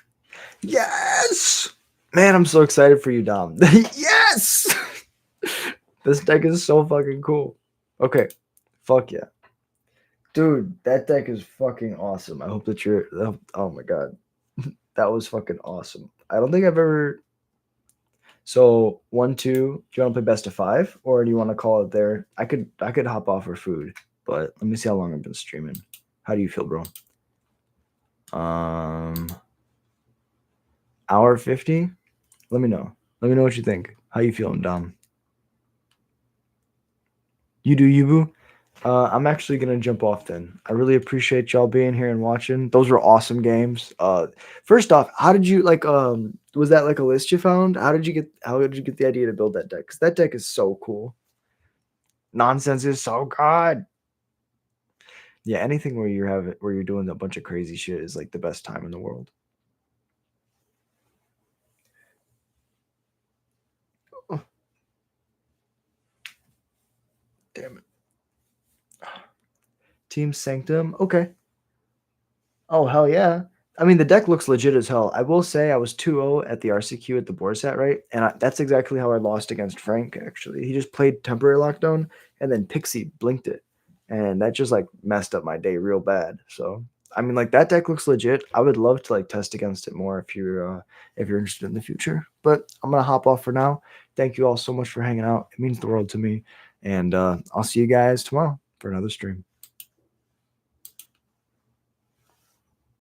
Yes. Man, I'm so excited for you, Dom. Yes. This deck is so fucking cool. Okay. Fuck yeah. Dude, that deck is fucking awesome. I hope that you're. Oh my god. That was fucking awesome. I don't think I've ever. So 1, 2. Do you want to play best of 5, or do you want to call it there? I could hop off for food, but let me see how long I've been streaming. How do you feel, bro? Hour 50. Let me know. Let me know what you think. How you feeling, Dom? You do you, boo. I'm actually gonna jump off then. I really appreciate y'all being here and watching. Those were awesome games. First off, how did you like? Was that like a list you found? How did you get the idea to build that deck? Because that deck is so cool. Nonsense is so good. Yeah, anything where you're doing a bunch of crazy shit is like the best time in the world. Oh, damn it. Team Sanctum. Okay. Oh, hell yeah. I mean, the deck looks legit as hell. I will say I was 2-0 at the RCQ at the board set, right? And that's exactly how I lost against Frank, actually. He just played temporary lockdown and then Pixie blinked it. And that just like messed up my day real bad. So, I mean, like that deck looks legit. I would love to like test against it more if you're interested in the future. But I'm gonna hop off for now. Thank you all so much for hanging out. It means the world to me. And I'll see you guys tomorrow for another stream.